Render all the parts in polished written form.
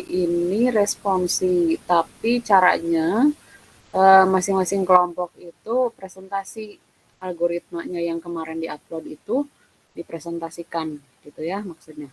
ini responsi, tapi caranya masing-masing kelompok itu presentasi algoritmanya yang kemarin diupload itu dipresentasikan, gitu ya maksudnya.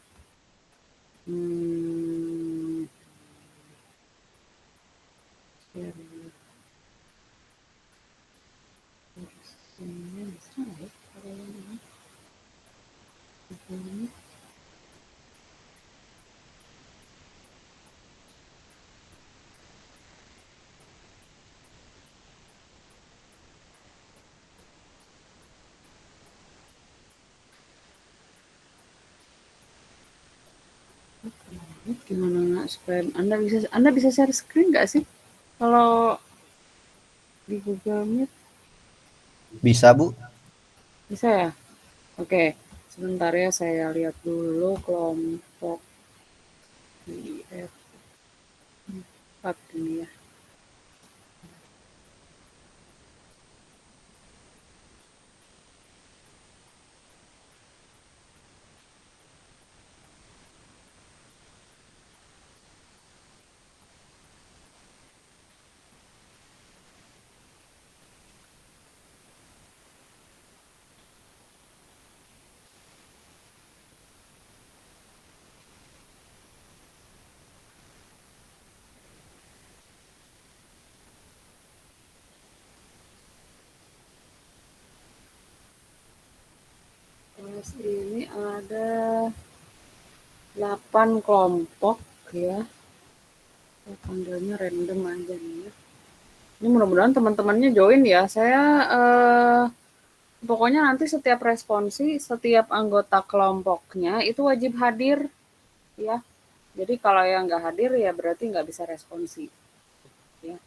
Gimana nggak supaya Anda bisa share screen nggak sih kalau di Google Meet? Bisa, Bu. Bisa ya? Oke, sebentar ya saya lihat dulu kelompok di F4 ini ya. Kelas ini ada 8 kelompok ya. Saya panggilnya random aja nih ya. Ini mudah-mudahan teman-temannya join ya. Saya pokoknya nanti setiap responsi, setiap anggota kelompoknya itu wajib hadir ya. Jadi kalau yang nggak hadir ya berarti nggak bisa responsi. Ya.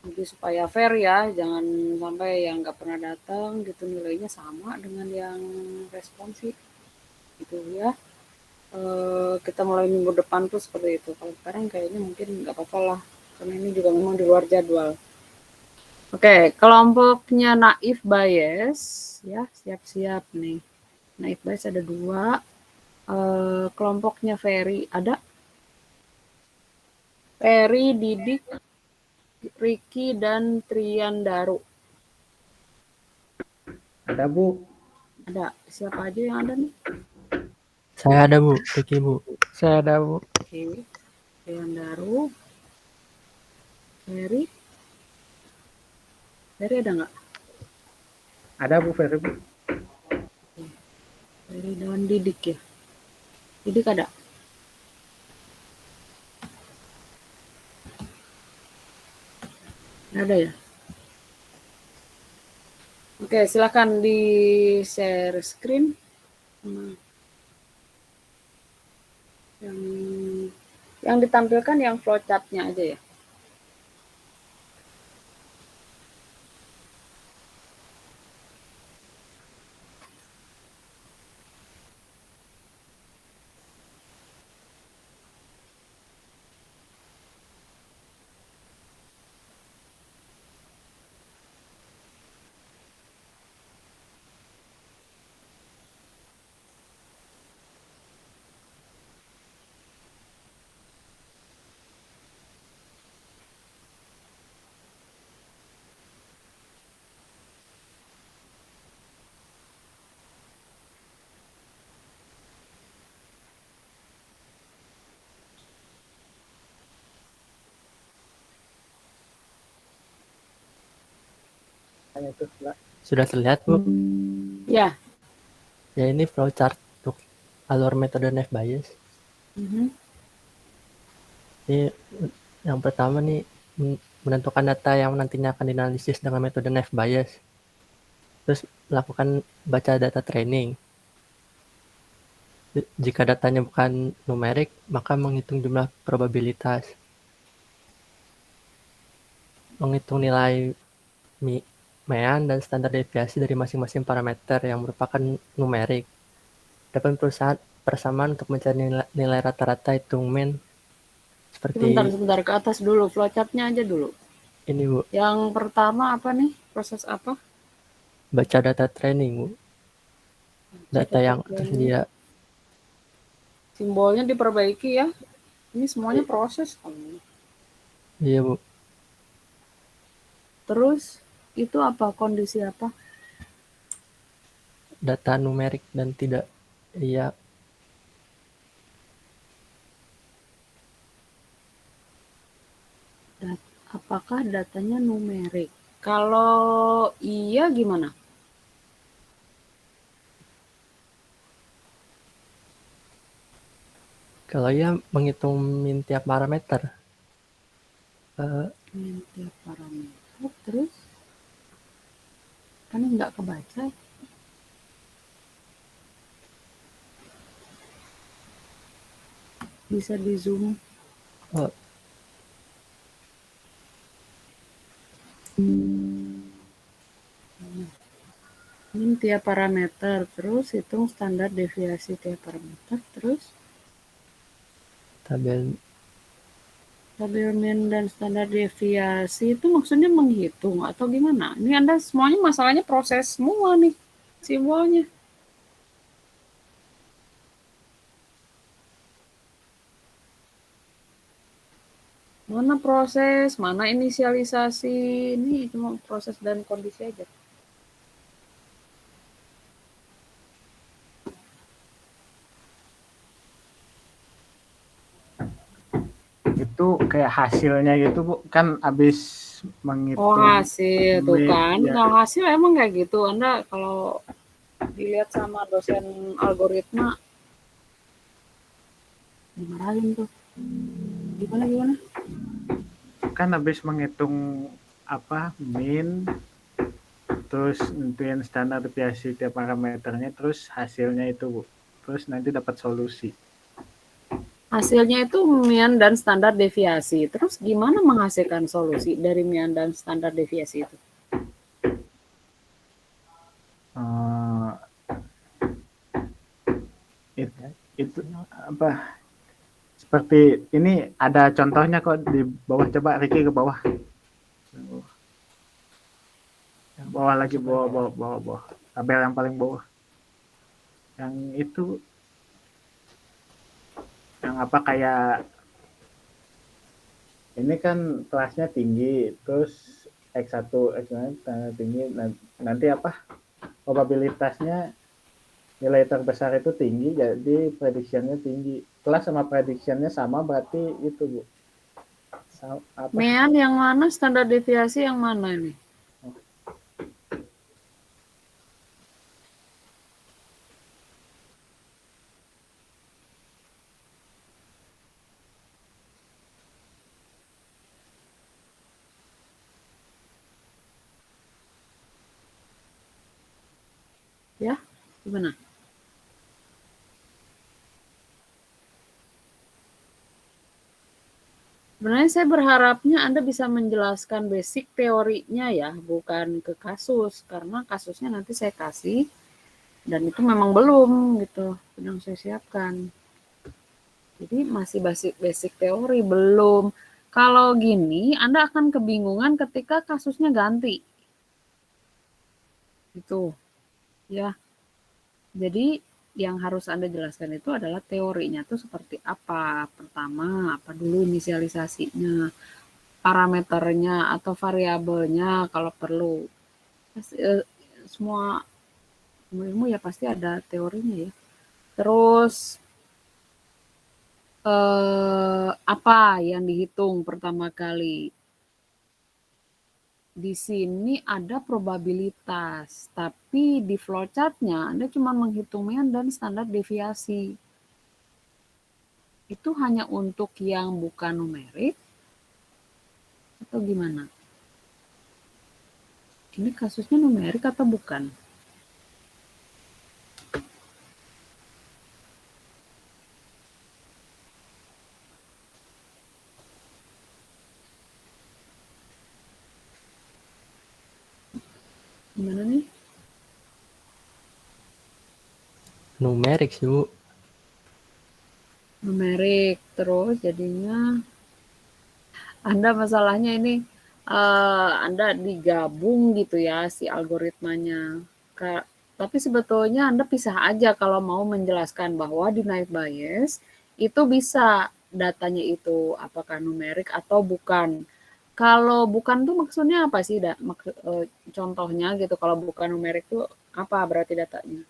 Jadi supaya fair ya, jangan sampai yang nggak pernah datang gitu nilainya sama dengan yang responsi gitu ya. Kita mulai minggu depan tuh seperti itu. Kalau sekarang kayaknya mungkin nggak apa-apa lah, karena ini juga memang di luar jadwal. Oke, kelompoknya Naif Bias ya, siap-siap nih. Naif Bias ada 2. Kelompoknya Ferry ada. Ferry, Didik, Ricky, dan Triandaru. Ada, Bu. Ada. Siapa aja yang ada nih? Saya ada, Bu. Ricky, Bu. Saya ada, Bu. Oke. Triandaru. Ferry. Ferry ada nggak? Ada, Bu, Ferry, Bu. Ferry dan Didik ya. Didik ada. Ada ya. Oke, silakan di share screen. Yang ditampilkan yang flowchart-nya aja ya. Sudah terlihat, Bu? Ya. Ya, ini flowchart untuk alur metode Naif Bayes. Ini yang pertama nih, menentukan data yang nantinya akan dianalisis dengan metode Naif Bayes. Terus melakukan baca data training. Jika datanya bukan numerik, maka menghitung jumlah probabilitas. Menghitung nilai mean dan standar deviasi dari masing-masing parameter yang merupakan numerik. Dapat persamaan untuk mencari nilai rata-rata hitung mean. Sebentar ke atas dulu, flowchart-nya aja dulu. Ini, Bu. Yang pertama apa nih? Proses apa? Baca data training, Bu. Data yang tersedia. Simbolnya diperbaiki ya. Ini semuanya proses kan. Iya, Bu. Terus itu apa? Kondisi apa? Data numerik dan tidak iya. Apakah datanya numerik? Kalau iya gimana? Kalau iya menghitung min tiap parameter. Min tiap parameter, terus kan nggak kebaca. Bisa di zoom. Oh, Min tiap parameter, terus hitung standar deviasi tiap parameter, terus tabel tabel min dan standar deviasi itu maksudnya menghitung atau gimana? Ini Anda semuanya masalahnya proses semua nih, simbolnya. Mana proses, mana inisialisasi, ini cuma proses dan kondisi aja. Itu kayak hasilnya gitu Bu, kan habis menghitung. Oh hasil, tuh kan. Ya. Nah hasil emang kayak gitu. Anda kalau dilihat sama dosen algoritma, dimarahin tuh. Gimana? Kan habis menghitung apa min, terus nentuin standar deviasi tiap parameternya, terus hasilnya itu Bu, terus nanti dapat solusi. Hasilnya itu min dan standar deviasi. Terus gimana menghasilkan solusi dari min dan standar deviasi itu? Itu apa? Seperti ini ada contohnya kok di bawah, coba Ricky ke bawah. Bawah lagi, bawah. Tabel yang paling bawah. Yang itu yang apa, kayak ini kan kelasnya tinggi, terus X1, X2 tinggi, nanti apa probabilitasnya nilai terbesar itu tinggi, jadi prediksinya tinggi. Kelas sama prediksinya sama, berarti itu Bu. Min yang mana, standar deviasi yang mana ini? Ya, gimana? Sebenarnya saya berharapnya Anda bisa menjelaskan basic teorinya ya, bukan ke kasus. Karena kasusnya nanti saya kasih, dan itu memang belum gitu, sedang saya siapkan. Jadi masih basic teori, belum. Kalau gini, Anda akan kebingungan ketika kasusnya ganti. Itu, ya. Jadi yang harus Anda jelaskan itu adalah teorinya itu seperti apa. Pertama, apa dulu inisialisasinya, parameternya atau variabelnya kalau perlu. Semua ilmu ya pasti ada teorinya ya. Terus apa yang dihitung pertama kali? Di sini ada probabilitas, tapi di flowchart-nya Anda cuma menghitung min dan standar deviasi. Itu hanya untuk yang bukan numerik atau gimana? Ini kasusnya numerik atau bukan? Gimana nih? numerik sih, Bu. Numerik, terus jadinya Anda masalahnya ini Anda digabung gitu ya si algoritmanya. Tapi sebetulnya Anda pisah aja kalau mau menjelaskan bahwa denied bias itu bisa datanya itu apakah numerik atau bukan. Kalau bukan tuh maksudnya apa sih, contohnya gitu, kalau bukan numerik tuh apa berarti datanya?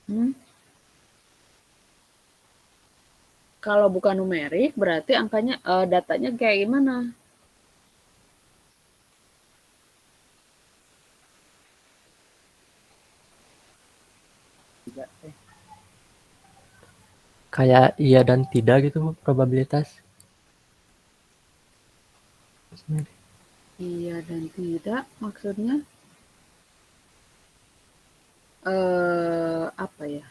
Hmm? Kalau bukan numerik berarti angkanya, datanya kayak gimana? Kayak iya dan tidak gitu Bu, probabilitas. Iya dan tidak maksudnya apa ya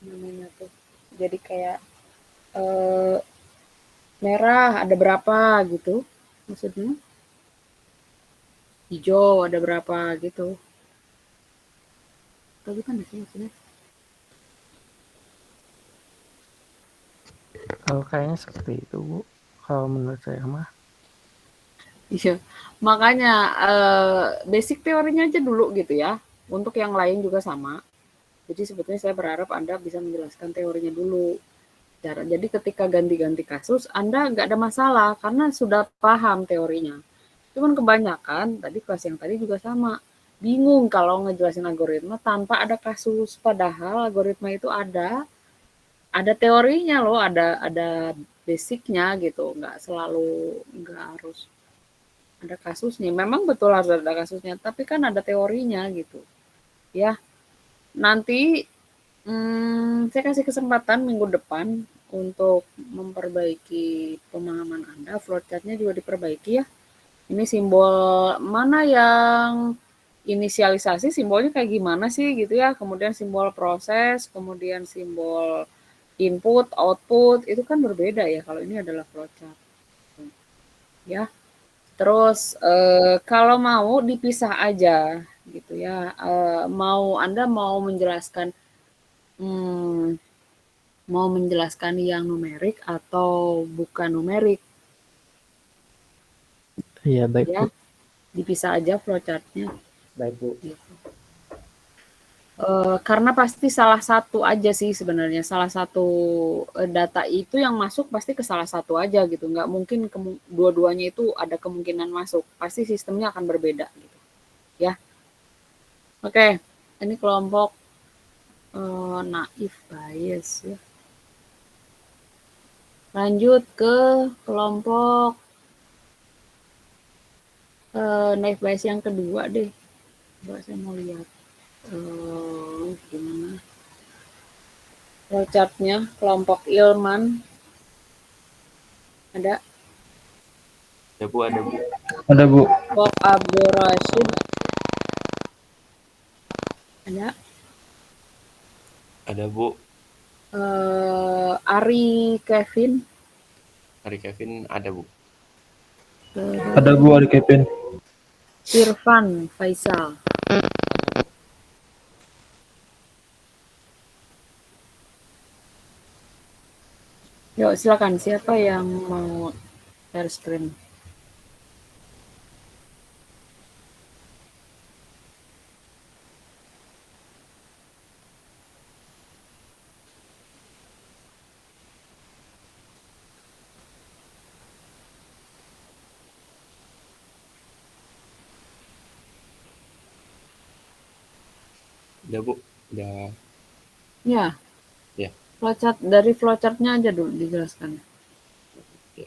namanya tuh? Jadi kayak eh, merah ada berapa gitu maksudnya? Hijau ada berapa gitu? Atau bukan sih maksudnya? Kalau kayaknya seperti itu, Bu. Kalau menurut saya mah. Iya, makanya basic teorinya aja dulu gitu ya. Untuk yang lain juga sama. Jadi sebetulnya saya berharap Anda bisa menjelaskan teorinya dulu. Jadi ketika ganti-ganti kasus, Anda nggak ada masalah karena sudah paham teorinya. Cuman kebanyakan, tadi kelas yang tadi juga sama. Bingung kalau ngejelasin algoritma tanpa ada kasus. Padahal algoritma itu ada teorinya loh, ada basicnya gitu. Nggak harus ada kasusnya. Memang betul harus ada kasusnya, tapi kan ada teorinya gitu. Ya, nanti saya kasih kesempatan minggu depan untuk memperbaiki pemahaman Anda. Flowchart-nya juga diperbaiki ya. Ini simbol mana yang inisialisasi, simbolnya kayak gimana sih gitu ya. Kemudian simbol proses, kemudian simbol input, output, itu kan berbeda ya kalau ini adalah flowchart. Ya. Terus kalau mau dipisah aja gitu ya. Anda mau menjelaskan yang numerik atau bukan numerik Iya baik ya. Bu. Dipisah aja flowchart-nya. Baik, Bu. Gitu. Karena pasti salah satu aja sih sebenarnya, salah satu data itu yang masuk pasti ke salah satu aja gitu, nggak mungkin dua-duanya itu ada kemungkinan masuk, pasti sistemnya akan berbeda gitu ya. Oke, ini kelompok naif bias ya. Lanjut ke kelompok naif bias yang kedua deh. Coba saya mau lihat gimana flowchart-nya kelompok Ilman. Ada Ada Bu, ada Bu. Ada Bu. Bob Abdul Rashid. Ada Ada Bu. Ari Kevin. Hari Kevin ada Bu. Ada Bu, ada Kevin. Irfan Faisal. Yuk silakan, siapa yang mau share screen? Udah Bu. Udah. Ya. Ya. Flowchart, dari flowchart-nya aja dulu dijelaskan. Ya.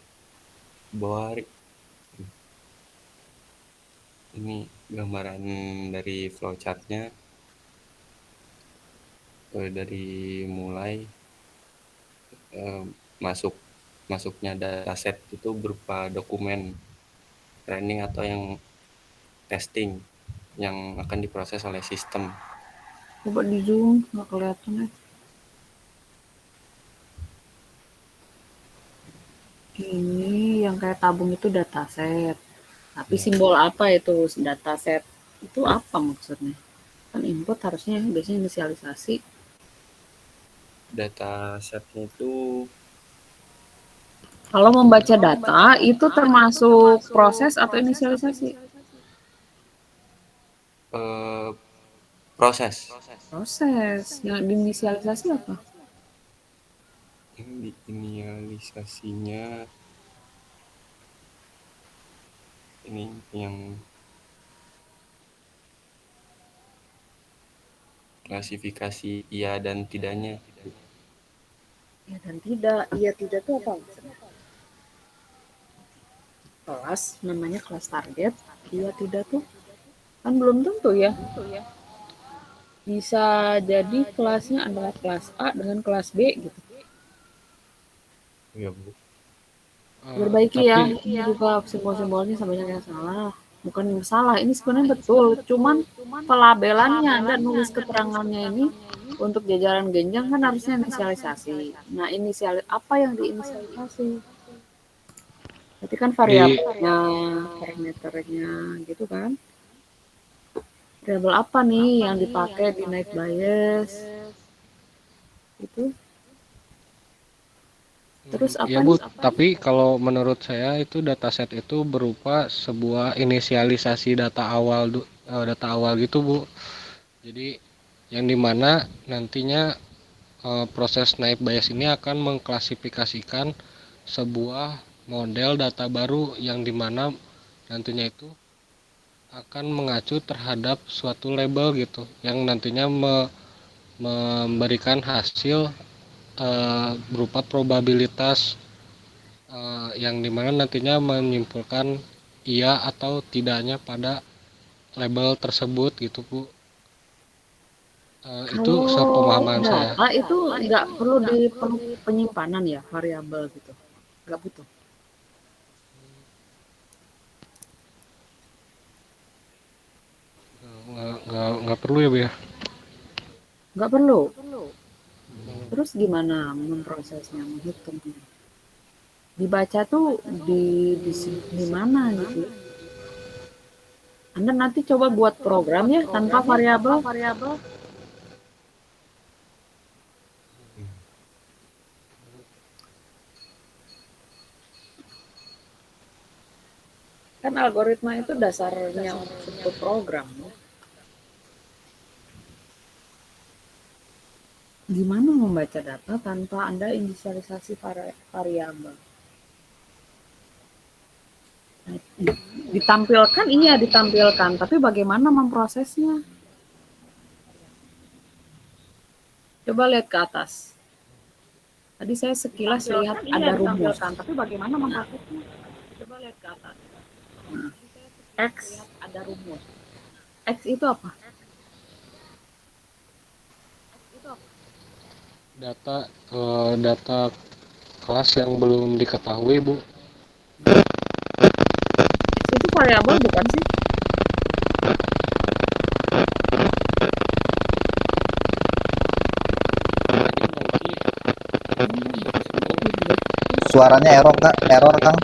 Bawah ini gambaran dari flowchart-nya. Dari mulai masuknya dataset itu berupa dokumen training atau yang testing yang akan diproses oleh sistem. Coba di zoom, nggak kelihatan ya. Ini yang kayak tabung itu dataset. Tapi Ya. simbol apa itu dataset? Itu apa maksudnya? Kan input harusnya biasanya inisialisasi. Datasetnya itu Kalau membaca data itu termasuk proses atau inisialisasi? Proses. Yang diinisialisasi apa? Yang diinisialisasinya ini yang klasifikasi iya dan tidaknya. Iya dan tidak. Iya tidak itu apa maksudnya? Kelas, namanya kelas target. Iya tidak tuh kan belum tentu ya. Bisa jadi kelasnya adalah kelas A dengan kelas B gitu. Iya, Bu. Perbaiki ya, Tapi ini juga simbol-simbolnya sebanyak yang salah. Bukan yang salah, ini sebenarnya betul. Cuman pelabelannya, Anda nulis keterangannya ini untuk jajaran genjang kan harusnya inisialisasi. Nah, apa yang diinisialisasi? Berarti kan variabelnya, parameternya gitu kan. Variabel apa nih yang dipakai di night bias? Itu. Terus apa Ya nih? Bu, tapi kalau menurut saya itu dataset itu berupa sebuah inisialisasi data awal gitu Bu. Jadi yang dimana nantinya proses naik bias ini akan mengklasifikasikan sebuah model data baru yang dimana nantinya itu akan mengacu terhadap suatu label gitu yang nantinya memberikan hasil berupa probabilitas yang dimana nantinya menyimpulkan iya atau tidaknya pada label tersebut gitu Bu. Itu Kalau sepemahaman saya. data itu nggak perlu penyimpanan ya variabel gitu, nggak butuh. Nggak perlu ya Bu ya. Nggak perlu. Terus gimana memprosesnya, menghitungnya? Dibaca tuh di mana gitu. Anda nanti coba buat program ya tanpa variabel. Kan algoritma itu dasarnya untuk suatu program. Gimana membaca data tanpa Anda inisialisasi variabel? Ditampilkan, iya ditampilkan, tapi bagaimana memprosesnya? Coba lihat ke atas. Tadi saya sekilas lihat ada rumus. Tapi bagaimana memprosesnya? Coba lihat ke atas. X ada rumus. X itu apa? Data kelas yang belum diketahui Bu. X itu variabel bukan sih? Suaranya error Kang.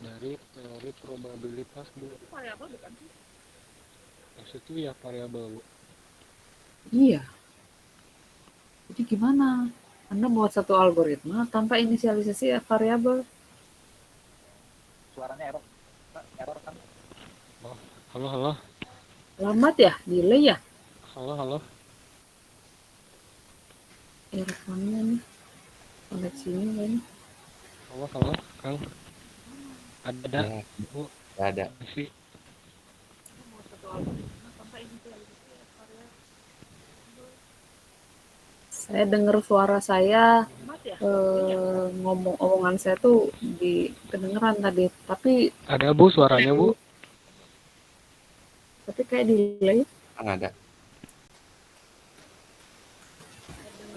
Dari teori probabilitas Bu. Variabel bukan sih? X itu ya variabel Bu. Iya. Jadi gimana? Anda buat satu algoritma tanpa inisialisasi variabel. Suaranya error Kang. Halo. Lambat ya? Delay ya? Halo. Earphone-nya nih. Koneksinya kan. Halo, Kang. Ada. Bu. Ada. Sih. Saya dengar suara saya omongan saya tuh kedengeran tadi, tapi Ada Bu suaranya Bu. kayak delay. Ada.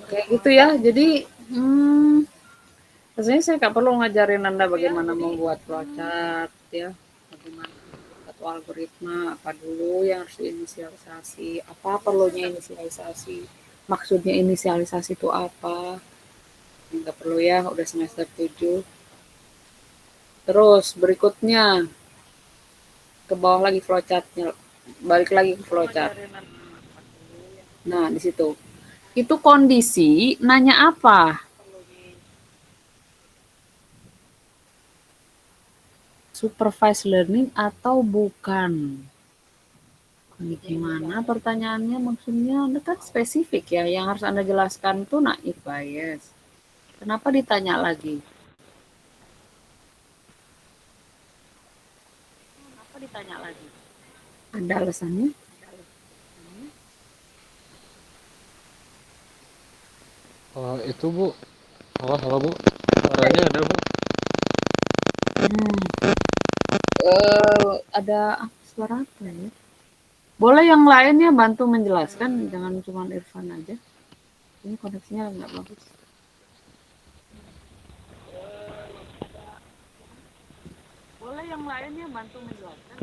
Kayak gitu ya. Jadi rasanya saya nggak perlu ngajarin Anda bagaimana membuat flowchart ya, bagaimana satu algoritma, apa dulu yang harus diinisialisasi, apa perlunya inisialisasi, maksudnya inisialisasi itu apa. Nggak perlu ya, udah semester 7. Terus berikutnya ke bawah lagi flowchartnya, balik lagi ke flowchart. Nah di situ itu kondisi nanya apa? Supervised learning atau bukan? Ini gimana pertanyaannya maksudnya? Anda kan spesifik ya, yang harus Anda jelaskan tuh naif bias. Kenapa ditanya lagi? Kenapa ditanya lagi? Ada alasannya? Itu Bu. Halo Bu. Suaranya ada Bu. Ada suara apa ya? Boleh yang lainnya bantu menjelaskan, jangan cuma Irfan aja. Ini koneksinya nggak bagus. Boleh yang lainnya bantu menjelaskan.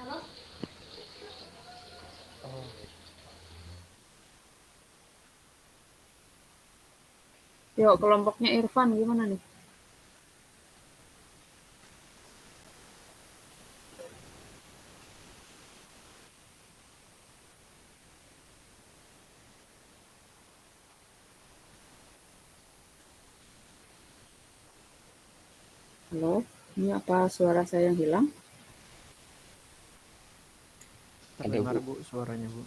Halo? Yuk, kelompoknya Irfan gimana nih? Halo, ini apa suara saya yang hilang? Terdengar Bu suaranya Bu.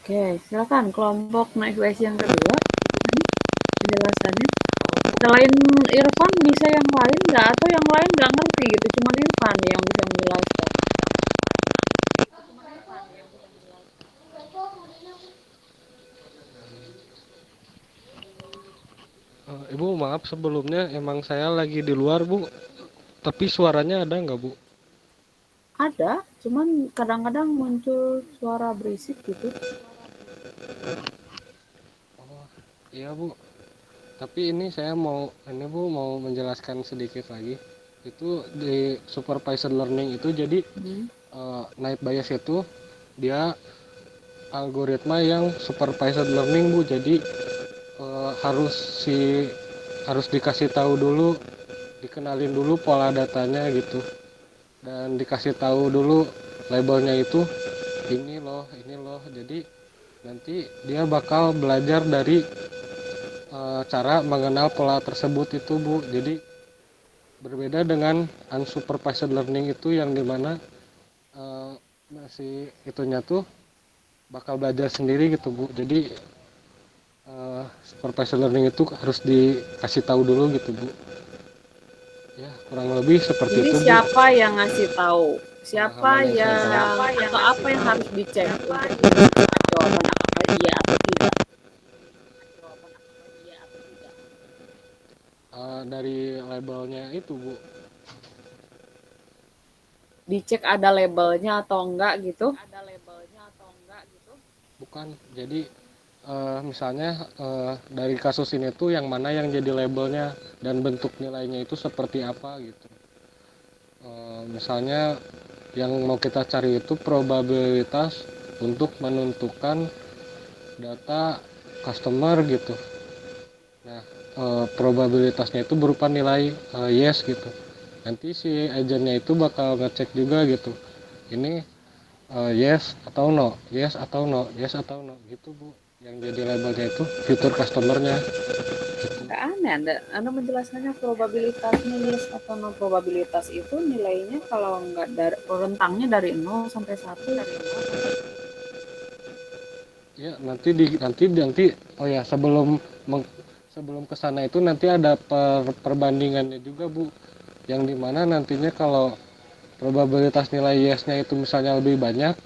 Oke, silakan kelompok naik WS yang kedua. Ini penjelasannya. Selain Irfan bisa yang lain nggak? Atau yang lain nggak ngerti gitu? Cuma Irfan yang bisa menjelaskan. Ibu maaf sebelumnya emang saya lagi di luar Bu. Tapi suaranya ada nggak Bu? Ada, cuman kadang-kadang muncul suara berisik gitu. Iya Bu. Tapi ini saya mau menjelaskan sedikit lagi. Itu di supervised learning itu jadi naib bias itu dia algoritma yang supervised learning Bu. Jadi harus dikasih tahu dulu, dikenalin dulu pola datanya gitu. Dan dikasih tahu dulu labelnya itu ini loh. Jadi nanti dia bakal belajar dari cara mengenal pola tersebut itu Bu. Jadi berbeda dengan unsupervised learning itu yang dimana masih itunya tuh bakal belajar sendiri gitu Bu. Jadi supervised learning itu harus dikasih tahu dulu gitu Bu. Ya kurang lebih seperti Jadi itu Bu. siapa yang ngasih tahu? Siapa yang atau apa yang harus dicek untuk jawaban apa iya atau tidak? Dari labelnya itu Bu. Dicek ada labelnya atau enggak gitu? Bukan. Jadi misalnya dari kasus ini tuh yang mana yang jadi labelnya dan bentuk nilainya itu seperti apa gitu. Misalnya yang mau kita cari itu probabilitas untuk menentukan data customer gitu. Nah, probabilitasnya itu berupa nilai yes gitu. Nanti si agennya itu bakal ngecek juga gitu. Ini yes atau no, yes atau no, yes atau no gitu Bu. Yang jadi labelnya itu fitur customernya. Nggak aneh, Anda menjelaskannya probabilitasnya yes atau no. Probabilitas itu nilainya kalau nggak dari rentangnya dari 0 sampai 1. Ya, nanti oh ya sebelum ke sana itu nanti ada perbandingannya juga Bu. Yang dimana nantinya kalau probabilitas nilai yes-nya itu misalnya lebih banyak,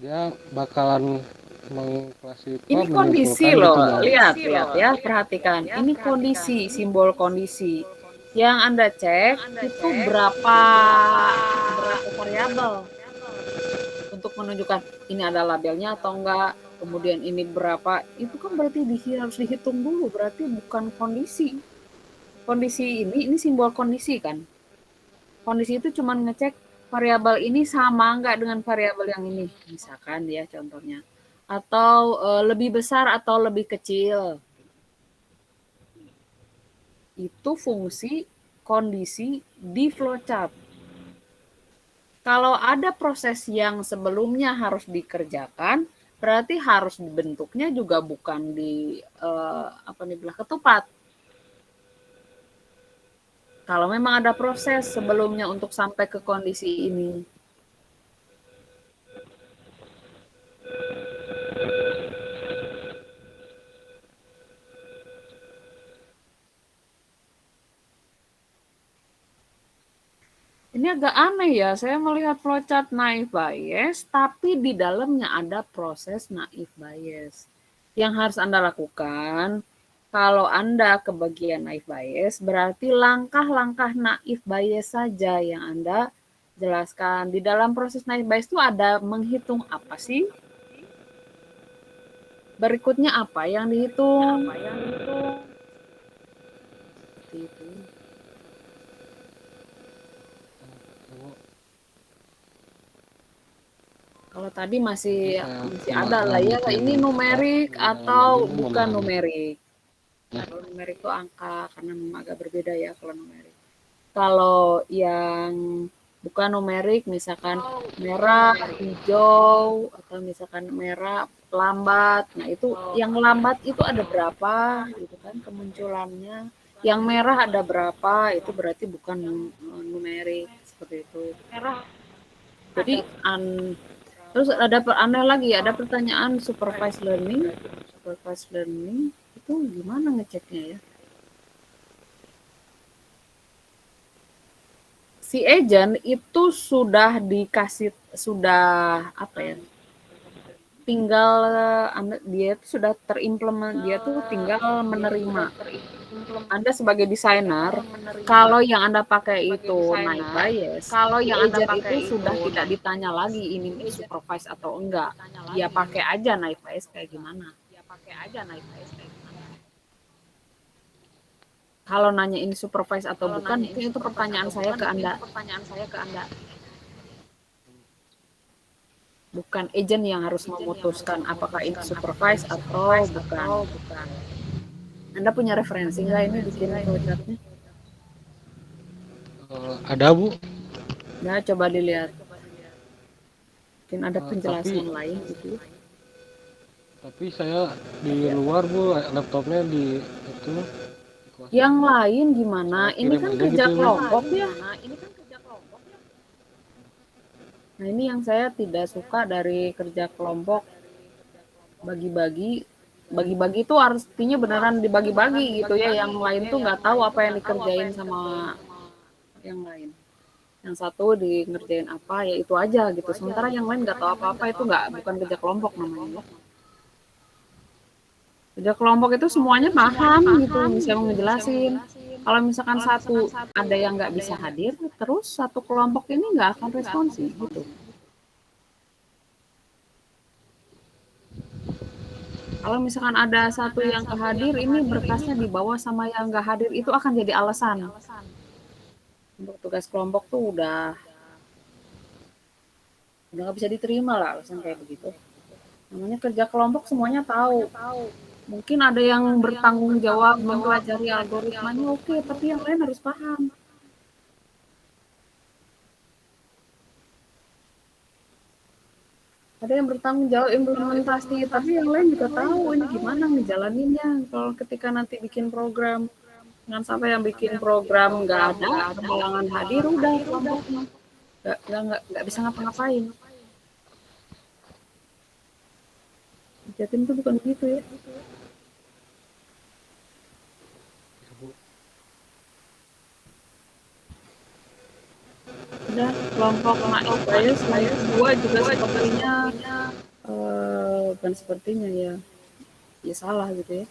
dia bakalan mengklasifikasi Ini kondisi loh, gitu, lihat ya, perhatikan. Ini kondisi, simbol kondisi. Yang Anda cek itu berapa variabel untuk menunjukkan ini ada labelnya atau enggak. Kemudian ini berapa, itu kan berarti harus dihitung dulu, berarti bukan kondisi. Kondisi ini simbol kondisi kan. Kondisi itu cuma ngecek variabel ini sama enggak dengan variabel yang ini, misalkan ya contohnya. Atau lebih besar atau lebih kecil. Itu fungsi kondisi di flowchart. Kalau ada proses yang sebelumnya harus dikerjakan, berarti harus dibentuknya juga bukan di belah ketupat. Kalau memang ada proses sebelumnya untuk sampai ke kondisi ini. Ini agak aneh ya, saya melihat flowchart naive Bayes, tapi di dalamnya ada proses naive Bayes. Yang harus Anda lakukan, kalau Anda ke bagian naive Bayes, berarti langkah-langkah naive Bayes saja yang Anda jelaskan. Di dalam proses naive Bayes itu ada menghitung apa sih? Berikutnya apa yang dihitung? Seperti itu. Kalau tadi masih ada lah ya, ini numerik atau bukan numerik. Kalau numerik itu angka, karena memang agak berbeda ya kalau numerik. Kalau yang bukan numerik, misalkan merah, hijau, atau misalkan merah, lambat. Nah itu, yang lambat itu ada berapa, gitu kan, kemunculannya. Yang merah ada berapa, itu berarti bukan numerik, seperti itu. Jadi, terus ada aneh lagi, ada pertanyaan supervised learning. Supervised learning itu gimana ngeceknya ya? Si agent itu sudah dikasih, sudah apa ya? Tinggal dia itu sudah terimplement, dia tuh tinggal menerima. Anda sebagai desainer, kalau yang Anda pakai itu naik bias, si agent itu sudah tidak ditanya lagi ini supervise atau enggak. Dia pakai aja naik bias kayak gimana. Kalau nanya ini supervise atau bukan, itu pertanyaan saya ke Anda. Bukan agent yang harus memutuskan apakah ini supervise atau bukan. Anda punya referensi nggak ini bikin flowchartnya? Ada Bu. Nah, coba dilihat. Mungkin ada penjelasan lain gitu. Tapi saya di luar Bu, laptopnya di itu. Yang lain gimana? Ini kan kerja kelompok ya. Nah ini yang saya tidak suka dari kerja kelompok. Bagi-bagi itu artinya beneran dibagi-bagi gitu ya. Yang lain tuh nggak tahu apa yang dikerjain sama yang lain. Yang satu di ngerjain apa ya itu aja gitu. Sementara yang lain nggak tahu apa-apa, itu bukan kerja kelompok namanya. Kerja kelompok itu semuanya paham gitu, bisa ngejelasin. Kalau misalkan satu ada yang nggak bisa hadir, terus satu kelompok ini nggak akan responsif gitu. Kalau misalkan ada satu yang nggak hadir, ini berkasnya dibawa sama yang nggak hadir, itu akan jadi alasan. Untuk tugas kelompok tuh udah nggak bisa diterima lah alasan kayak begitu. Namanya kerja kelompok semuanya tahu. Mungkin ada yang bertanggung jawab mempelajari algoritmanya, oke, tapi yang lain harus paham. Ada yang bertanggung jawab implementasi, tapi yang lain juga tahu ini gimana ngejalaninnya. Kalau ketika nanti bikin program, jangan sampai yang bikin program nggak ada, kehalangan hadir, udah kelompoknya nggak bisa ngapa-ngapain. Jatim itu bukan begitu ya. Udah kelompok naik bias, naik dua juga sepertinya bukan sepertinya ya salah gitu ya.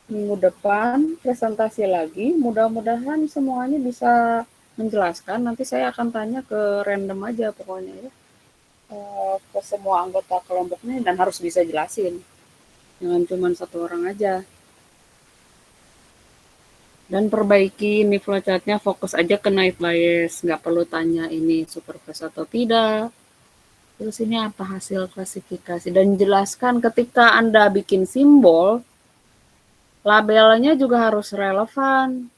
Minggu depan presentasi lagi, mudah-mudahan semuanya bisa menjelaskan. Nanti saya akan tanya ke random aja pokoknya ya, ke semua anggota kelompoknya, dan harus bisa jelasin, jangan cuma satu orang aja. Dan perbaiki ini flowchartnya, fokus aja ke naive bias, nggak perlu tanya ini supervise atau tidak. Terus ini apa hasil klasifikasi, dan jelaskan ketika Anda bikin simbol, labelnya juga harus relevan.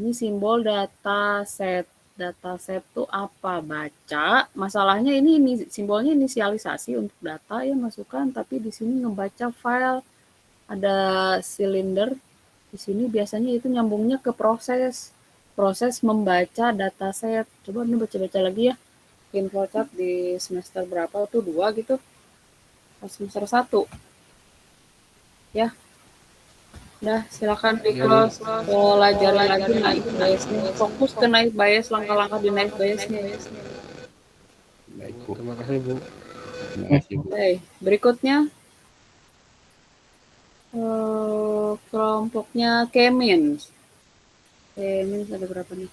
Ini simbol dataset. Dataset itu apa? Baca. Masalahnya ini simbolnya inisialisasi untuk data ya, masukkan, tapi di sini ngebaca file ada silinder di sini, biasanya itu nyambungnya ke proses membaca dataset. Coba ini baca-baca lagi ya, flowchart di semester berapa tuh, 2 gitu, semester 1 ya. Udah, silakan di close, pelajari lagi naik biasnya, fokus ke naik bias, langkah-langkah di naik biasnya. Baik, Bu. Terima kasih, Bu. Terima kasih, Bu. Oke, berikutnya kelompoknya Kemins. Kemins ada berapa nih?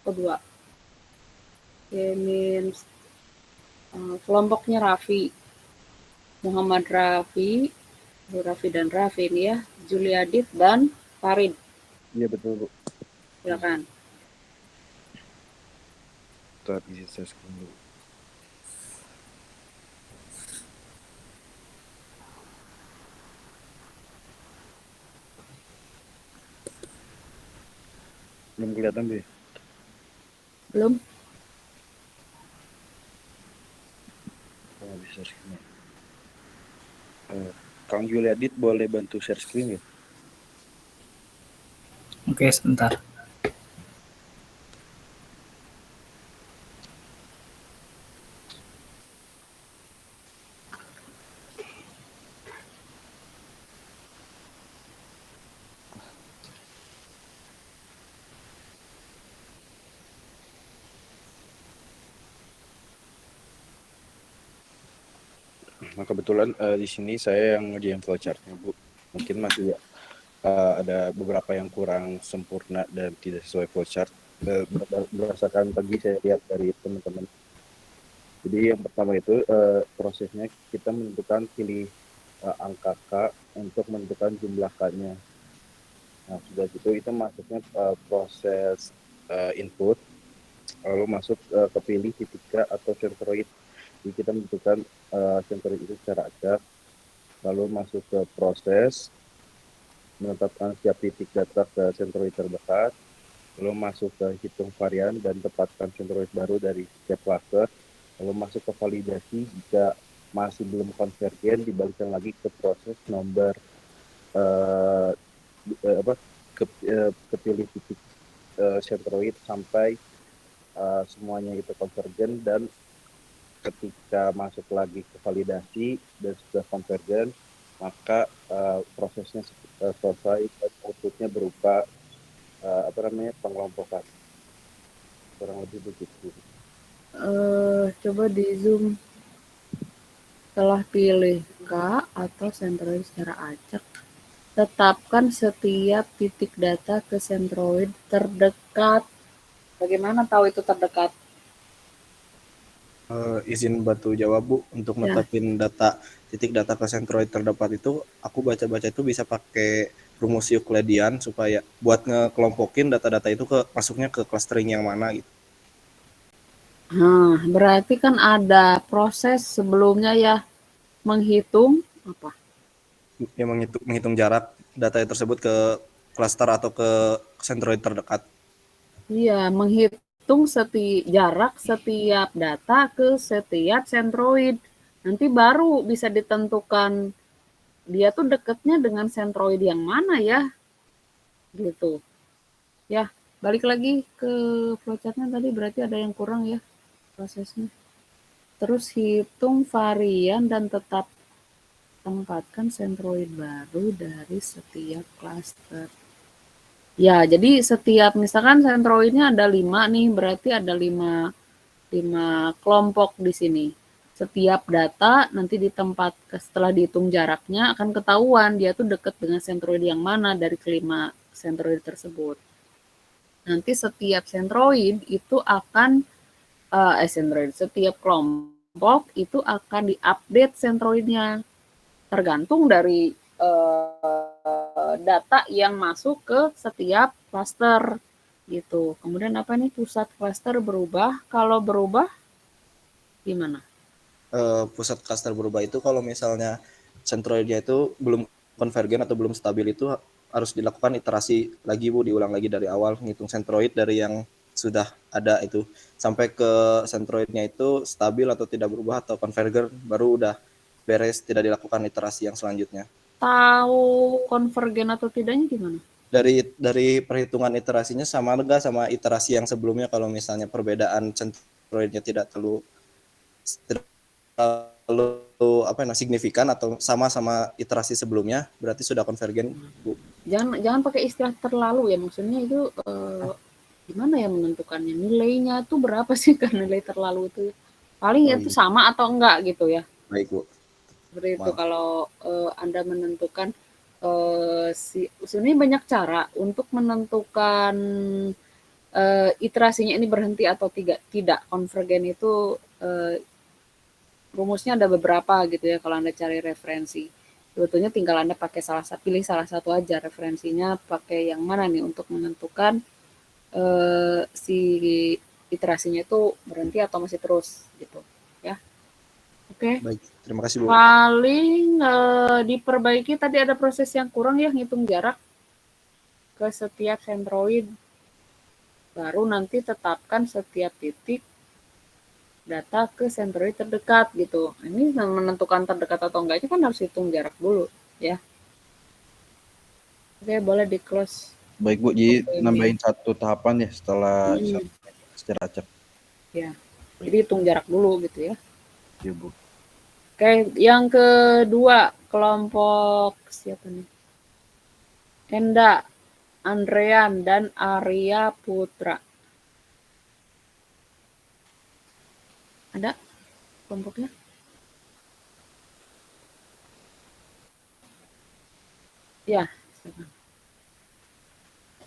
2. Kemins, kelompoknya Raffi, Muhammad Raffi, Raffi dan Raffi ini ya, Juliadit dan Farid. Iya betul, Bu. Silakan. Bentar, isi share screen dulu. Belum kelihatan deh. Belum? Oh, bisa share screen. Kang Juliadit boleh bantu share screen ya? Oke, sebentar. Nah, kebetulan di sini saya yang ngerjain flowchartnya, Bu. Mungkin masih ada beberapa yang kurang sempurna dan tidak sesuai flowchart. Berdasarkan tadi saya lihat dari teman-teman. Jadi yang pertama itu prosesnya kita menentukan pilih angka K untuk menentukan jumlah K-nya. Nah, sudah gitu itu masuknya proses input, lalu masuk ke pilih titik K atau centroid. Jadi kita menentukan centroid itu secara acak, lalu masuk ke proses, menetapkan setiap titik data ke centroid terdekat, lalu masuk ke hitung varian dan tempatkan centroid baru dari setiap cluster, lalu masuk ke validasi. Jika masih belum konvergen, dibalikkan lagi ke proses nomor kepilih titik centroid sampai semuanya itu konvergen, dan ketika masuk lagi ke validasi dan sudah konvergen, maka prosesnya selesai dan outputnya berupa pengelompokan. Kurang lebih begitu. Coba di zoom. Setelah pilih K atau centroid secara acak, tetapkan setiap titik data ke centroid terdekat. Bagaimana tahu itu terdekat? Izin bantu jawab, Bu. Untuk Ya. netapin titik data ke centroid terdekat itu, aku baca-baca itu bisa pakai rumus Euclidean supaya buat ngekelompokin data-data itu masuknya ke clustering yang mana gitu. Nah, berarti kan ada proses sebelumnya ya, menghitung apa? Ya, menghitung jarak data tersebut ke cluster atau ke centroid terdekat. Iya, menghitung jarak setiap data ke setiap centroid. Nanti baru bisa ditentukan dia tuh deketnya dengan centroid yang mana ya, gitu. Ya, balik lagi ke flowchartnya tadi, berarti ada yang kurang ya prosesnya. Terus hitung varian dan tetap tempatkan centroid baru dari setiap cluster. Ya, jadi setiap misalkan centroidnya ada 5 nih, berarti ada 5 kelompok di sini. Setiap data nanti setelah dihitung jaraknya akan ketahuan dia tuh dekat dengan centroid yang mana dari kelima centroid tersebut. Nanti setiap centroid itu akan setiap kelompok itu akan diupdate centroidnya tergantung dari data yang masuk ke setiap cluster gitu. Kemudian apa nih, pusat cluster berubah. Kalau berubah gimana? Pusat cluster berubah itu kalau misalnya centroidnya itu belum konvergen atau belum stabil, itu harus dilakukan iterasi lagi, Bu, diulang lagi dari awal, ngitung centroid dari yang sudah ada itu sampai ke centroidnya itu stabil atau tidak berubah atau konvergen, baru udah beres, tidak dilakukan iterasi yang selanjutnya. Tahu konvergen atau tidaknya gimana? Dari perhitungan iterasinya sama enggak sama iterasi yang sebelumnya. Kalau misalnya perbedaan centroidnya tidak terlalu signifikan atau sama iterasi sebelumnya, berarti sudah konvergen, Bu. Jangan pakai istilah terlalu ya, maksudnya itu gimana ya menentukannya, nilainya tuh berapa sih kan nilai terlalu itu, paling itu sama atau enggak gitu ya. Baik, Bu. Seperti itu kalau Anda menentukan sebenarnya banyak cara untuk menentukan iterasinya ini berhenti atau tidak konvergen itu. Rumusnya ada beberapa gitu ya kalau Anda cari referensi. Sebetulnya tinggal Anda pakai pilih salah satu aja referensinya, pakai yang mana nih untuk menentukan si iterasinya itu berhenti atau masih terus gitu ya. Oke. Baik, terima kasih, Bu. Paling diperbaiki tadi ada proses yang kurang ya, ngitung jarak ke setiap sentroid. Baru nanti tetapkan setiap titik data ke sentroid terdekat gitu. Ini menentukan terdekat atau enggaknya kan harus hitung jarak dulu ya. Oke, boleh di close. Baik, Bu, jadi nambahin satu tahapan ya setelah secara acak. Ya, jadi hitung jarak dulu gitu ya. Iya, Bu. Oke, yang kedua kelompok siapa nih? Enda, Andrean, dan Arya Putra. Ada kelompoknya? Ya,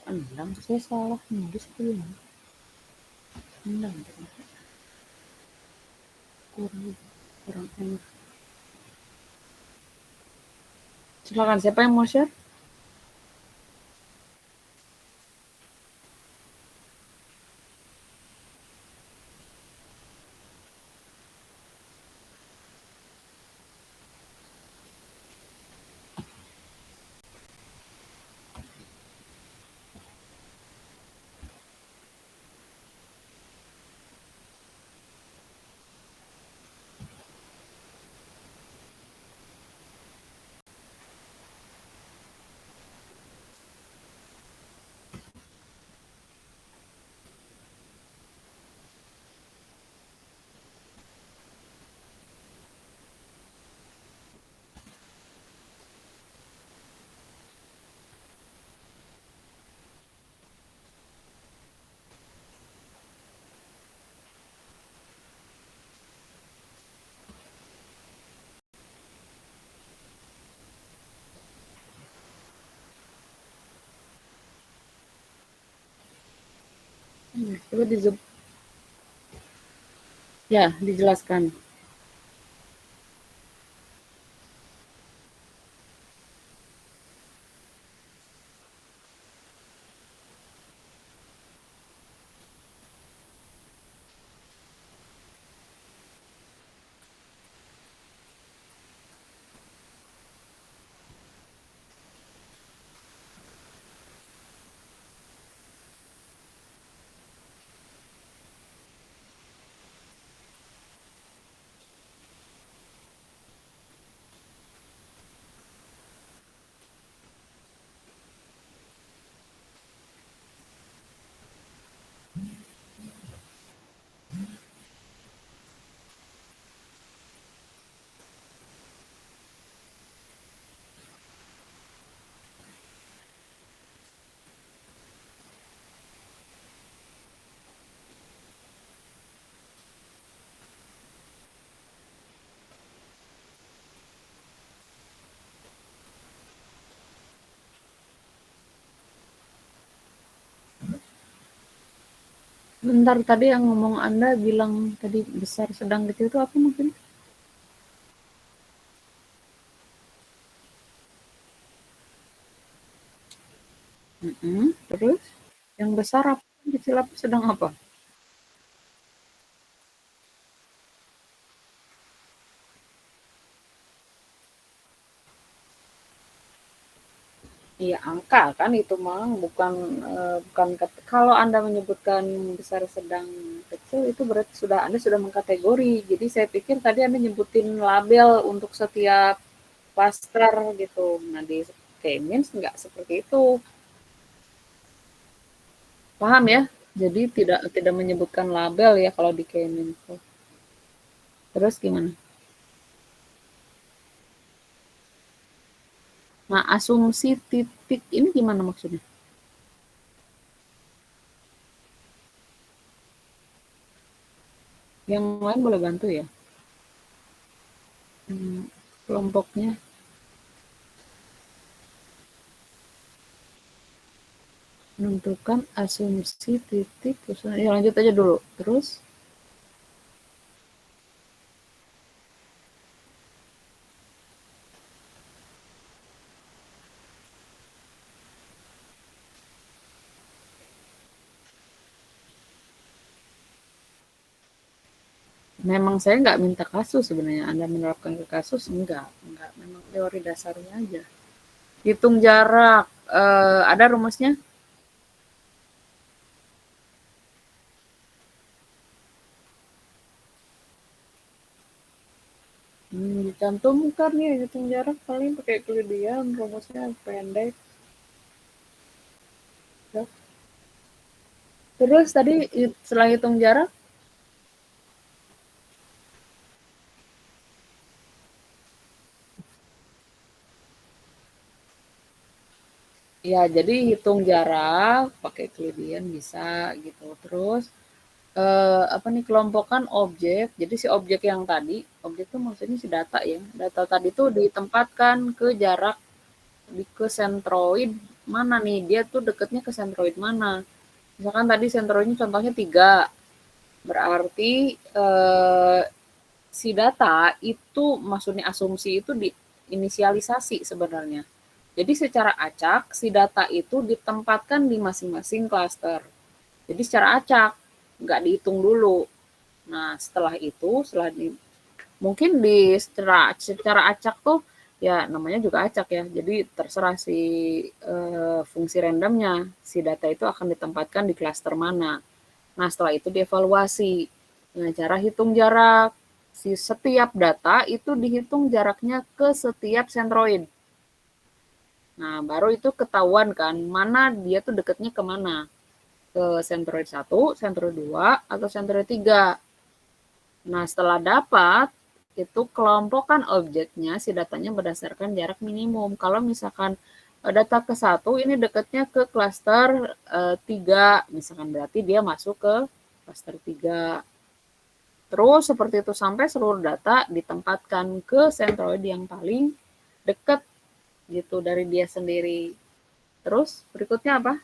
Endang, saya salah nulis itu ya. Endang, kurang enak. Silakan, siapa yang mau share? Coba di zoom. Ya, dijelaskan. Bentar, tadi yang ngomong Anda bilang tadi besar, sedang, kecil itu apa mungkin? Terus yang besar apa, kecil apa, sedang apa? Iya, angka kan itu mah bukan kalau Anda menyebutkan besar, sedang, kecil itu berarti Anda sudah mengkategori. Jadi saya pikir tadi Anda nyebutin label untuk setiap klaster gitu. Nah, di K-means nggak seperti itu. Paham ya? Jadi tidak menyebutkan label ya kalau di K-means. Terus gimana? Nah, asumsi titik ini gimana maksudnya? Yang lain boleh bantu ya? Kelompoknya. Menentukan asumsi titik. Ya lanjut aja dulu. Terus? Memang saya nggak minta kasus sebenarnya. Anda menerapkan ke kasus, enggak. Memang teori dasarnya aja. Hitung jarak, ada rumusnya? Dicantumkan ya hitung jarak paling pakai kelebihan, rumusnya pendek. Ya. Terus tadi setelah hitung jarak, ya jadi hitung jarak pakai kelebihan bisa gitu. Terus apa nih, kelompokkan objek. Jadi si objek yang tadi, objek itu maksudnya si data ya. Data tadi tuh ditempatkan ke jarak ke sentroid mana nih? Dia tuh deketnya ke sentroid mana? Misalkan tadi sentroidnya contohnya 3. Berarti si data itu maksudnya asumsi itu diinisialisasi sebenarnya. Jadi secara acak si data itu ditempatkan di masing-masing klaster. Jadi secara acak, nggak dihitung dulu. Nah setelah itu, mungkin secara acak tuh ya namanya juga acak ya. Jadi terserah si fungsi randomnya, si data itu akan ditempatkan di klaster mana. Nah setelah itu dievaluasi. Nah cara hitung jarak, si setiap data itu dihitung jaraknya ke setiap sentroid. Nah baru itu ketahuan kan mana dia tuh deketnya kemana. Ke sentroid 1, sentroid 2, atau sentroid 3. Nah setelah dapat, itu kelompokkan objeknya, si datanya berdasarkan jarak minimum. Kalau misalkan data ke 1 ini dekatnya ke klaster 3, misalkan berarti dia masuk ke klaster 3. Terus seperti itu sampai seluruh data ditempatkan ke sentroid yang paling dekat gitu dari dia sendiri. Terus berikutnya apa?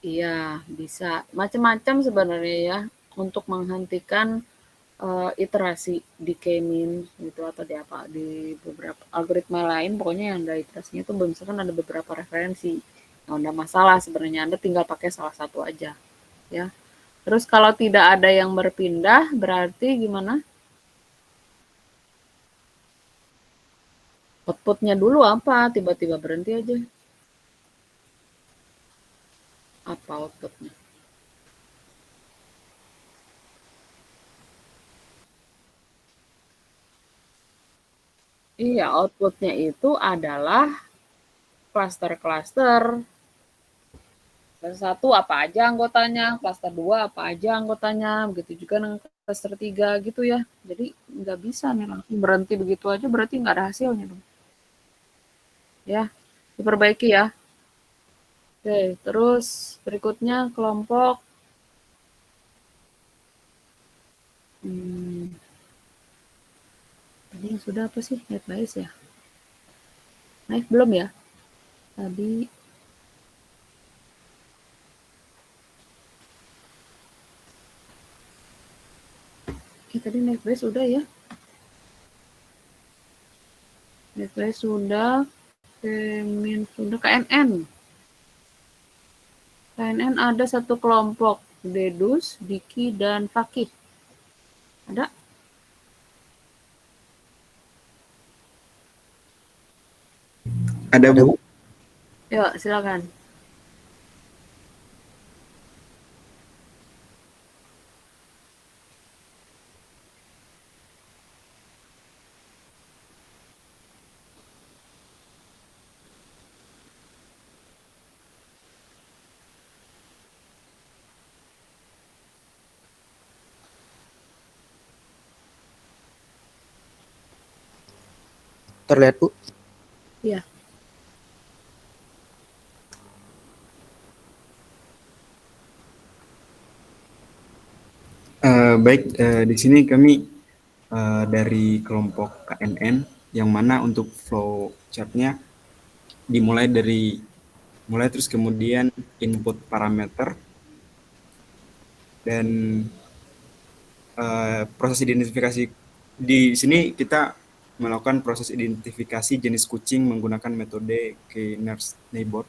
Iya, bisa. Macam-macam sebenarnya ya untuk menghentikan iterasi di K-means gitu atau di beberapa algoritma lain, pokoknya yang ada iterasinya itu misalkan ada beberapa referensi. Nah, enggak masalah sebenarnya, Anda tinggal pakai salah satu aja ya. Terus kalau tidak ada yang berpindah berarti gimana? Outputnya dulu apa? Tiba-tiba berhenti aja. Apa outputnya? Iya, outputnya itu adalah klaster-klaster. Klaster 1 apa aja anggotanya, klaster 2 apa aja anggotanya, begitu juga dengan klaster 3 gitu ya. Jadi nggak bisa nih langsung berhenti begitu aja, berarti nggak ada hasilnya dong. Ya, diperbaiki ya. Oke, terus berikutnya kelompok. Tadi yang sudah apa sih? Net bias ya? Naik belum ya? Tadi tadi net bias sudah ya? Net bias sudah, K-means sudah, KNN. KNN ada satu kelompok, Dedus, Diki, dan Fakih. Ada? Ada, Bu. Yuk, silakan. Terlihat, Bu? Iya. Baik, di sini kami dari kelompok KNN, yang mana untuk flow chart-nya dimulai terus kemudian input parameter dan proses identifikasi. Di sini kita melakukan proses identifikasi jenis kucing menggunakan metode K-Nurse Neighbor.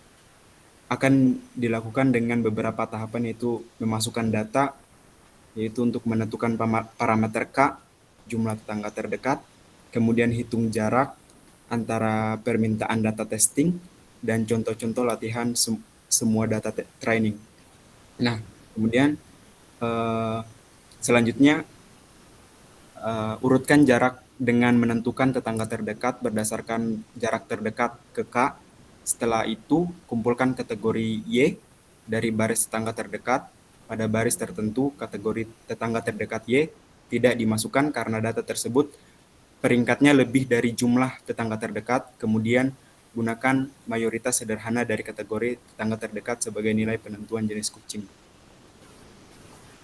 Akan dilakukan dengan beberapa tahapan, yaitu memasukkan data, yaitu untuk menentukan parameter K, jumlah tetangga terdekat, kemudian hitung jarak antara permintaan data testing, dan contoh-contoh latihan semua data training. Nah, kemudian selanjutnya urutkan jarak dengan menentukan tetangga terdekat berdasarkan jarak terdekat ke K. Setelah itu, kumpulkan kategori Y dari baris tetangga terdekat. Pada baris tertentu, kategori tetangga terdekat Y tidak dimasukkan karena data tersebut peringkatnya lebih dari jumlah tetangga terdekat. Kemudian, gunakan mayoritas sederhana dari kategori tetangga terdekat sebagai nilai penentuan jenis kucing.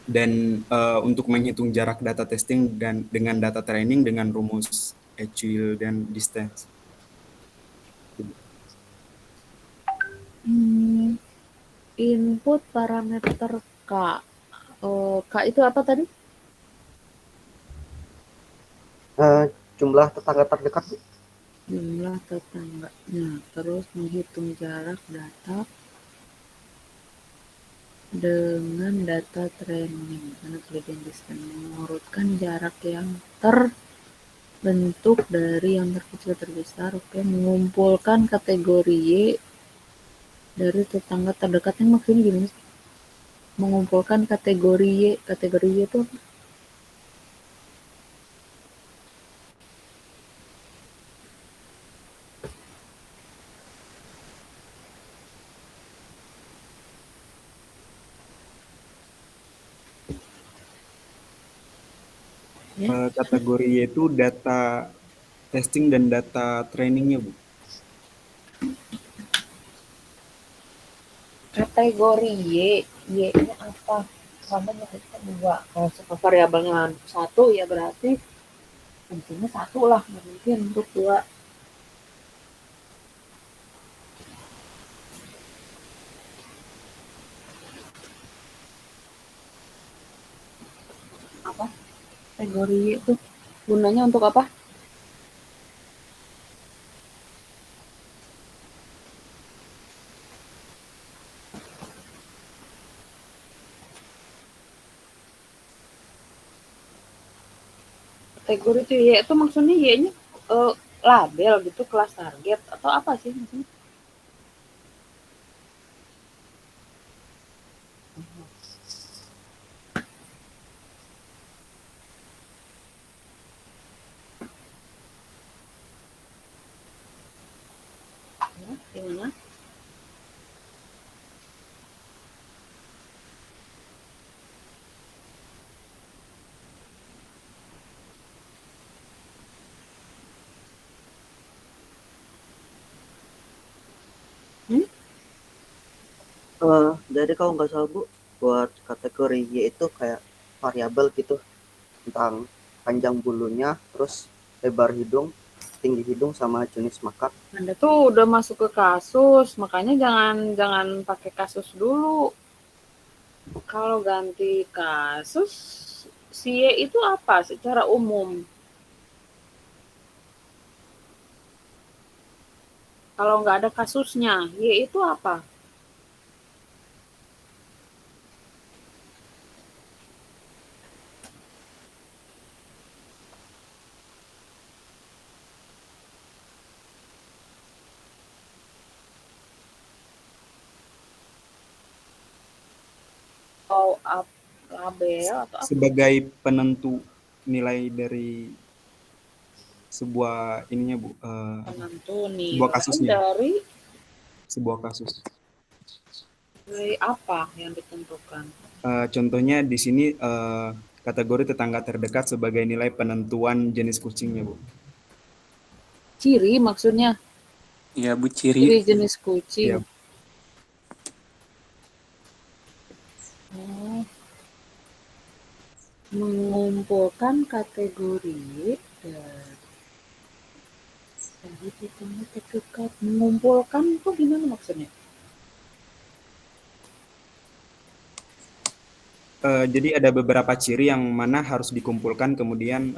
Dan untuk menghitung jarak data testing dan dengan data training dengan rumus H-Wheel dan distance. Input parameter K. K itu apa tadi? Jumlah tetangga terdekat, Bu. Jumlah tetangga. Nah, terus menghitung jarak data dengan data training, karena kemudian bisa mengurutkan jarak yang terbentuk dari yang terkecil terbesar. Oke, mengumpulkan kategori Y dari tetangga terdekatnya. Maksudnya gimana sih? Mengumpulkan kategori Y itu apa? Kategori yaitu data testing dan data trainingnya, Bu. Kategori Y-nya apa? Sama kita dua. Kalau variabelnya satu, ya berarti fungsinya satu lah, nggak mungkin untuk dua. Apa? Kategori Y itu gunanya untuk apa? Kategori itu Y itu maksudnya Y-nya label gitu, kelas target atau apa sih maksudnya? Ya, gimana? Jadi kalau nggak salah, Bu, buat kategori Y itu kayak variabel gitu tentang panjang bulunya, terus lebar hidung, tinggi hidung, sama jenis makan. Anda tuh udah masuk ke kasus, makanya jangan pakai kasus dulu. Kalau ganti kasus, si Y itu apa secara umum? Kalau nggak ada kasusnya, Y itu apa? label atau apa? Sebagai penentu nilai dari sebuah ininya Bu, Penentu sebuah nilai kasusnya. dari Sebuah kasus. Dari apa yang ditentukan? Contohnya di sini kategori tetangga terdekat sebagai nilai penentuan jenis kucingnya, Bu. Ciri maksudnya? Iya, Bu, Ciri ciri. jenis kucing. Iya. Oh. Mengumpulkan kategori dari tetangga terdekat. Mengumpulkan itu gimana maksudnya? Jadi ada beberapa ciri yang mana harus dikumpulkan kemudian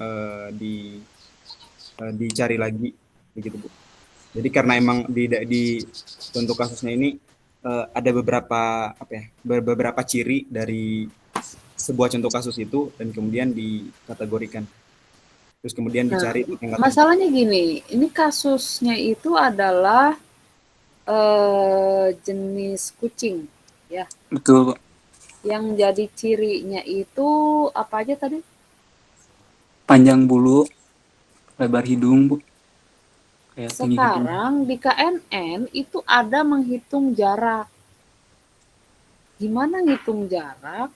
dicari lagi begitu Bu. Jadi karena emang di contoh kasusnya ini ada beberapa beberapa ciri dari sebuah contoh kasus itu dan kemudian dikategorikan. Terus kemudian dicari Masalahnya gini, ini kasusnya itu adalah jenis kucing, ya. Betul, Pak. Yang jadi cirinya itu apa aja tadi? Panjang bulu, lebar hidung, Bu. Kayak tinggi hidung. Sekarang di KNN itu ada menghitung jarak. Gimana ngitung jarak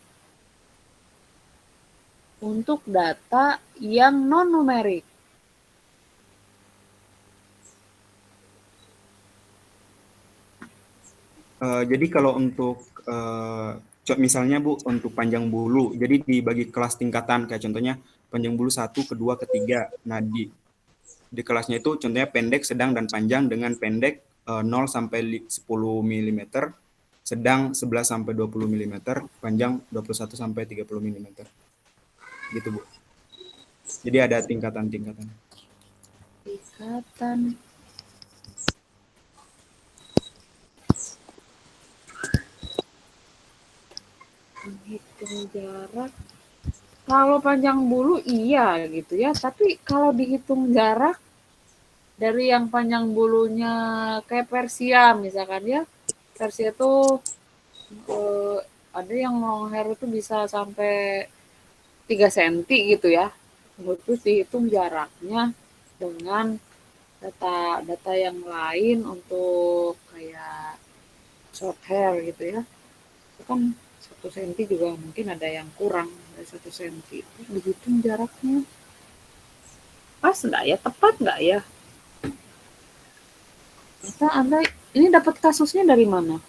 untuk data yang non-numerik? Jadi kalau untuk misalnya Bu untuk panjang bulu, jadi dibagi kelas tingkatan kayak contohnya panjang bulu 1, kedua, ketiga. Nah di kelasnya itu contohnya pendek, sedang, dan panjang dengan pendek 0 sampai 10 mm, sedang 11 sampai 20 mm, panjang 21 sampai 30 mm. Gitu Bu. Jadi ada tingkatan-tingkatan. Tingkatan. Menghitung jarak. Kalau panjang bulu iya gitu ya, tapi kalau dihitung jarak dari yang panjang bulunya kayak Persia misalkan ya, Persia itu ada yang long hair itu bisa sampai 3 cm gitu ya. Terus dihitung jaraknya dengan data yang lain untuk kayak short hair gitu ya. Itu kan 1 cm juga mungkin ada yang kurang dari 1 cm. Terus dihitung jaraknya. Pas nggak ya? Tepat nggak ya? Anda ini dapat kasusnya dari mana?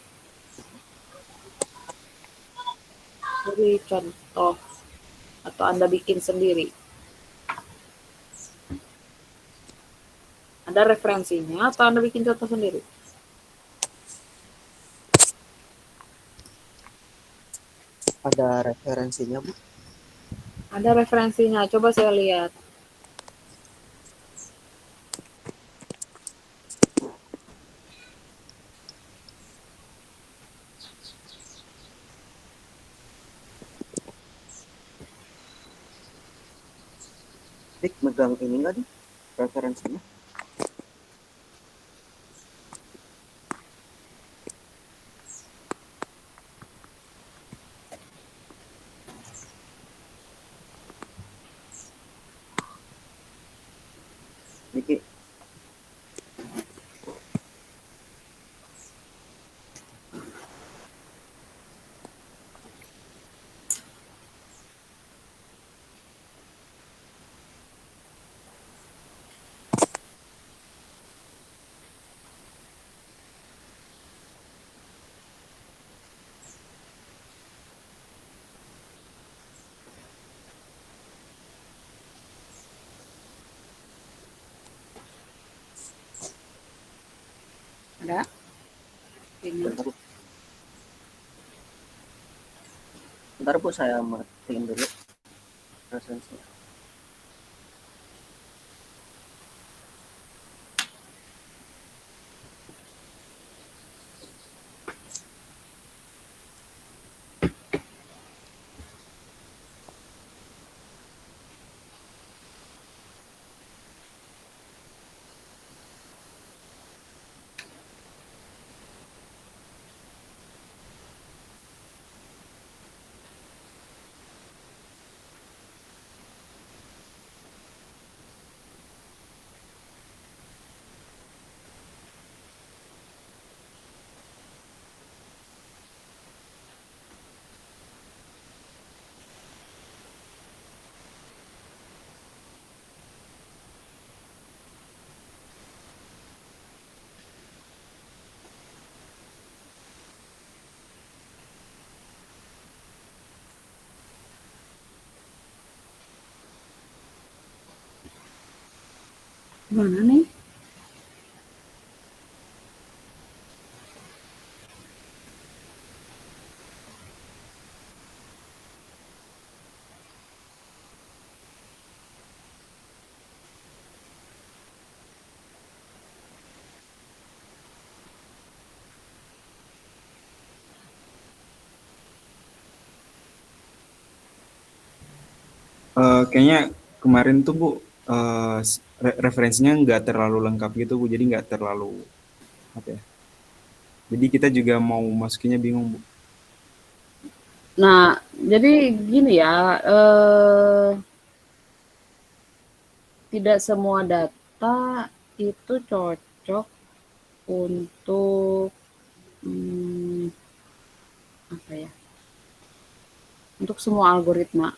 Dari contoh atau Anda bikin sendiri? Ada referensinya atau Anda bikin contoh sendiri? Ada referensinya, Bu? Ada referensinya, coba saya lihat. Dik megang ini nggak nih referensinya? Diki. Ada? Ini. Bentar Bu, saya matiin dulu referensinya. Mana nih? Kayaknya kemarin tuh Bu referensinya nggak terlalu lengkap gitu Bu, jadi nggak terlalu apa ya. Jadi kita juga mau masukinnya bingung Bu. Nah, jadi gini ya, tidak semua data itu cocok untuk apa ya? Untuk semua algoritma.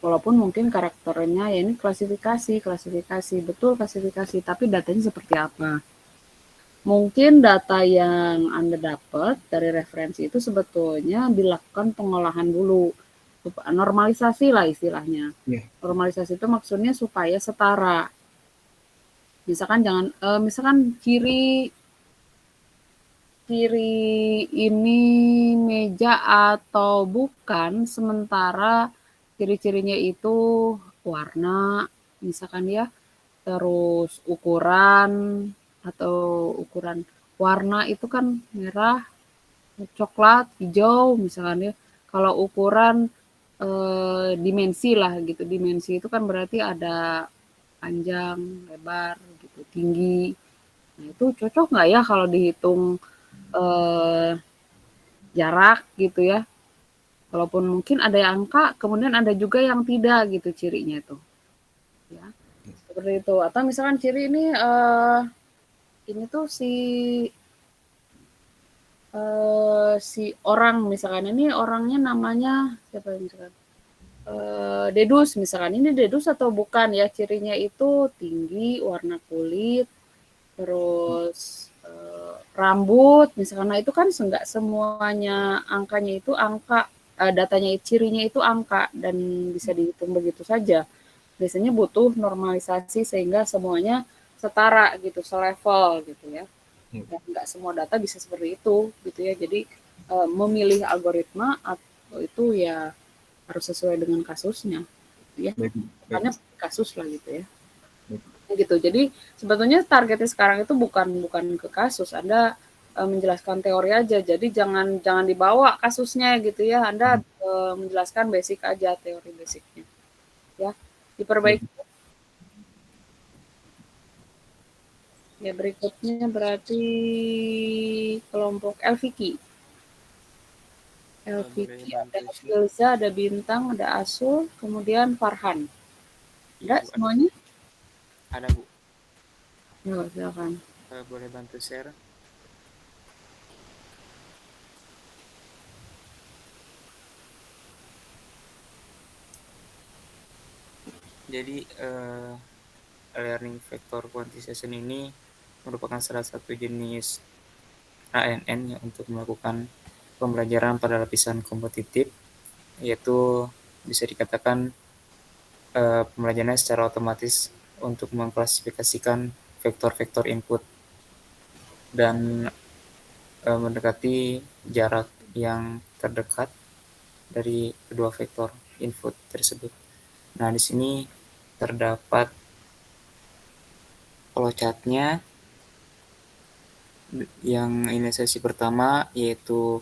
Walaupun mungkin karakternya ya ini klasifikasi, betul klasifikasi, tapi datanya seperti apa? Mungkin data yang Anda dapat dari referensi itu sebetulnya dilakukan pengolahan dulu, normalisasi lah istilahnya. Normalisasi itu maksudnya supaya setara. Misalkan ciri ini meja atau bukan, sementara ciri-cirinya itu warna, misalkan ya, terus ukuran warna itu kan merah, coklat, hijau, misalkan ya. Kalau ukuran dimensi lah gitu, dimensi itu kan berarti ada panjang, lebar, gitu, tinggi. Nah itu cocok nggak ya kalau dihitung jarak gitu ya. Walaupun mungkin ada yang angka, kemudian ada juga yang tidak gitu cirinya itu. Ya, seperti itu. Atau misalkan ciri ini tuh si orang misalkan, ini orangnya namanya siapa misalkan? Dedus misalkan, ini dedus atau bukan ya, cirinya itu tinggi, warna kulit, terus rambut misalkan. Nah itu kan enggak semuanya angkanya itu angka, datanya cirinya itu angka dan bisa dihitung begitu saja. Biasanya butuh normalisasi sehingga semuanya setara gitu, selevel gitu ya. Dan enggak semua data bisa seperti itu gitu ya. Jadi memilih algoritma itu ya harus sesuai dengan kasusnya gitu ya. Karena kasus lah gitu ya. Gitu. Jadi sebetulnya targetnya sekarang itu bukan ke kasus. Anda menjelaskan teori aja. Jadi jangan dibawa kasusnya gitu ya. Anda menjelaskan basic aja, teori basicnya. Ya, diperbaiki. Ya, berikutnya berarti kelompok Elviki. Ada Filza, ada Bintang, ada Asul, kemudian Farhan. Ada semuanya? Ada Bu. Ya, silakan. Boleh bantu share? Jadi learning vector quantization ini merupakan salah satu jenis ANN ya, untuk melakukan pembelajaran pada lapisan kompetitif, yaitu bisa dikatakan pembelajarannya secara otomatis untuk mengklasifikasikan vektor-vektor input dan mendekati jarak yang terdekat dari kedua vektor input tersebut. Nah, di sini terdapat flowchart-nya. Yang inisiasi pertama yaitu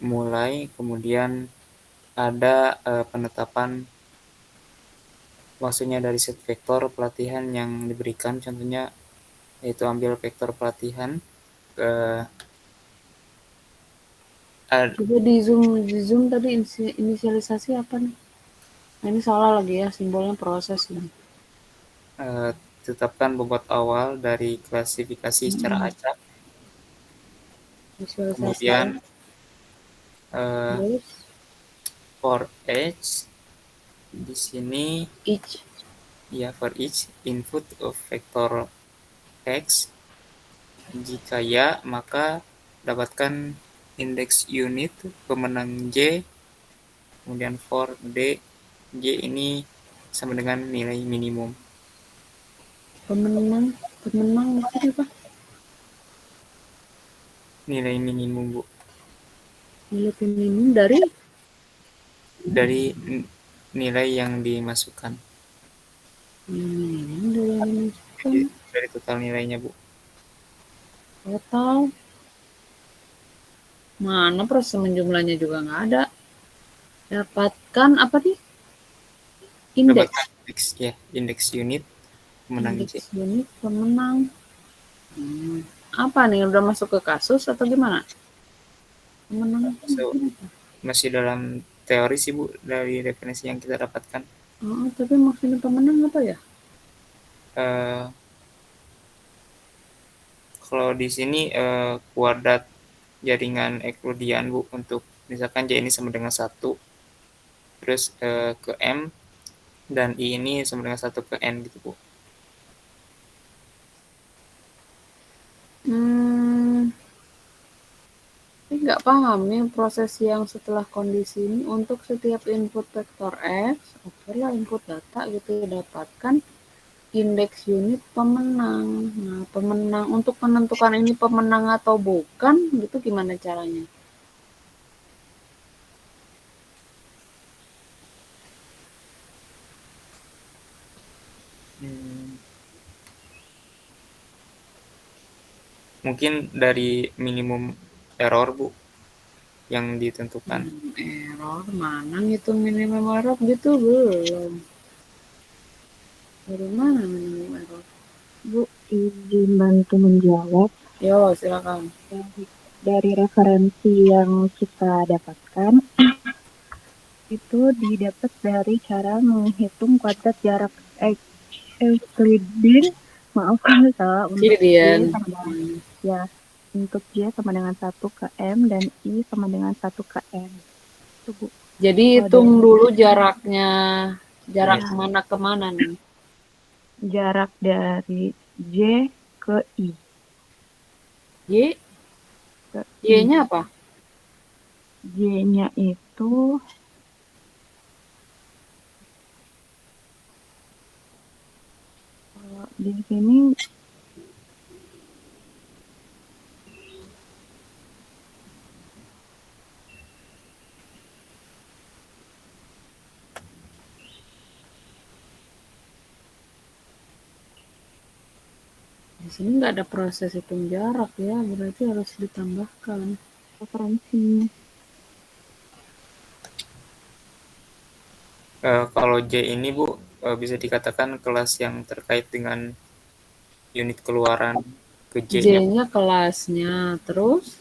mulai, kemudian ada penetapan maksudnya dari set vektor pelatihan yang diberikan, contohnya yaitu ambil vektor pelatihan coba di zoom tadi inisialisasi apa nih? Nah, ini salah lagi ya, simbolnya proses ini. Tetapkan bobot awal dari klasifikasi secara acak. Kemudian for each, di sini ya, for each input of vector x, jika ya maka dapatkan indeks unit pemenang J. Kemudian for D, J ini sama dengan nilai minimum. Pemenang maksudnya apa? Nilai minimum, Bu. Nilai minimum dari nilai yang dimasukkan. Minimum dari yang dimasukkan. Dari total nilainya, Bu. Total. Mana proses menjumlahnya juga nggak ada. Dapatkan apa nih? Indeks. Dapatkan indeks, ya. Indeks unit pemenang Indeks unit pemenang. Apa nih? Udah masuk ke kasus atau gimana? Pemenang. Masih dalam teori sih, Bu, dari definisi yang kita dapatkan. Oh, tapi maksudnya pemenang apa ya? Kalau di sini kuadrat jaringan Euclidean, Bu, untuk misalkan J ini sama dengan 1, terus ke M, dan I ini sama dengan 1 ke N gitu, Bu. Saya nggak paham nih proses yang setelah kondisi ini untuk setiap input vektor X, oke lah input data gitu dapatkan indeks unit pemenang. Nah, pemenang untuk menentukan ini pemenang atau bukan, gitu gimana caranya? Mungkin dari minimum error, Bu, yang ditentukan. Error mana ngitung minimum error gitu belum. Dari mana minimum error? Bu, izin bantu menjawab. Yo, silakan. Dari referensi yang kita dapatkan, itu didapat dari cara menghitung kuadrat jarak Euclidean. Maaf kalau salah. Untuk J sama dengan, ya, untuk J sama dengan 1 ke M dan I sama dengan 1 ke N. Itu, Bu. Jadi hitung dulu jaraknya. Jarak mana ke mana nih? Jarak dari J ke I. Y? Y-nya apa? Y-nya itu di sini di sini nggak ada proses hitung jarak ya, berarti harus ditambahkan referensi. Kalau J ini, Bu, bisa dikatakan kelas yang terkait dengan unit keluaran ke J-nya. J-nya kelasnya, terus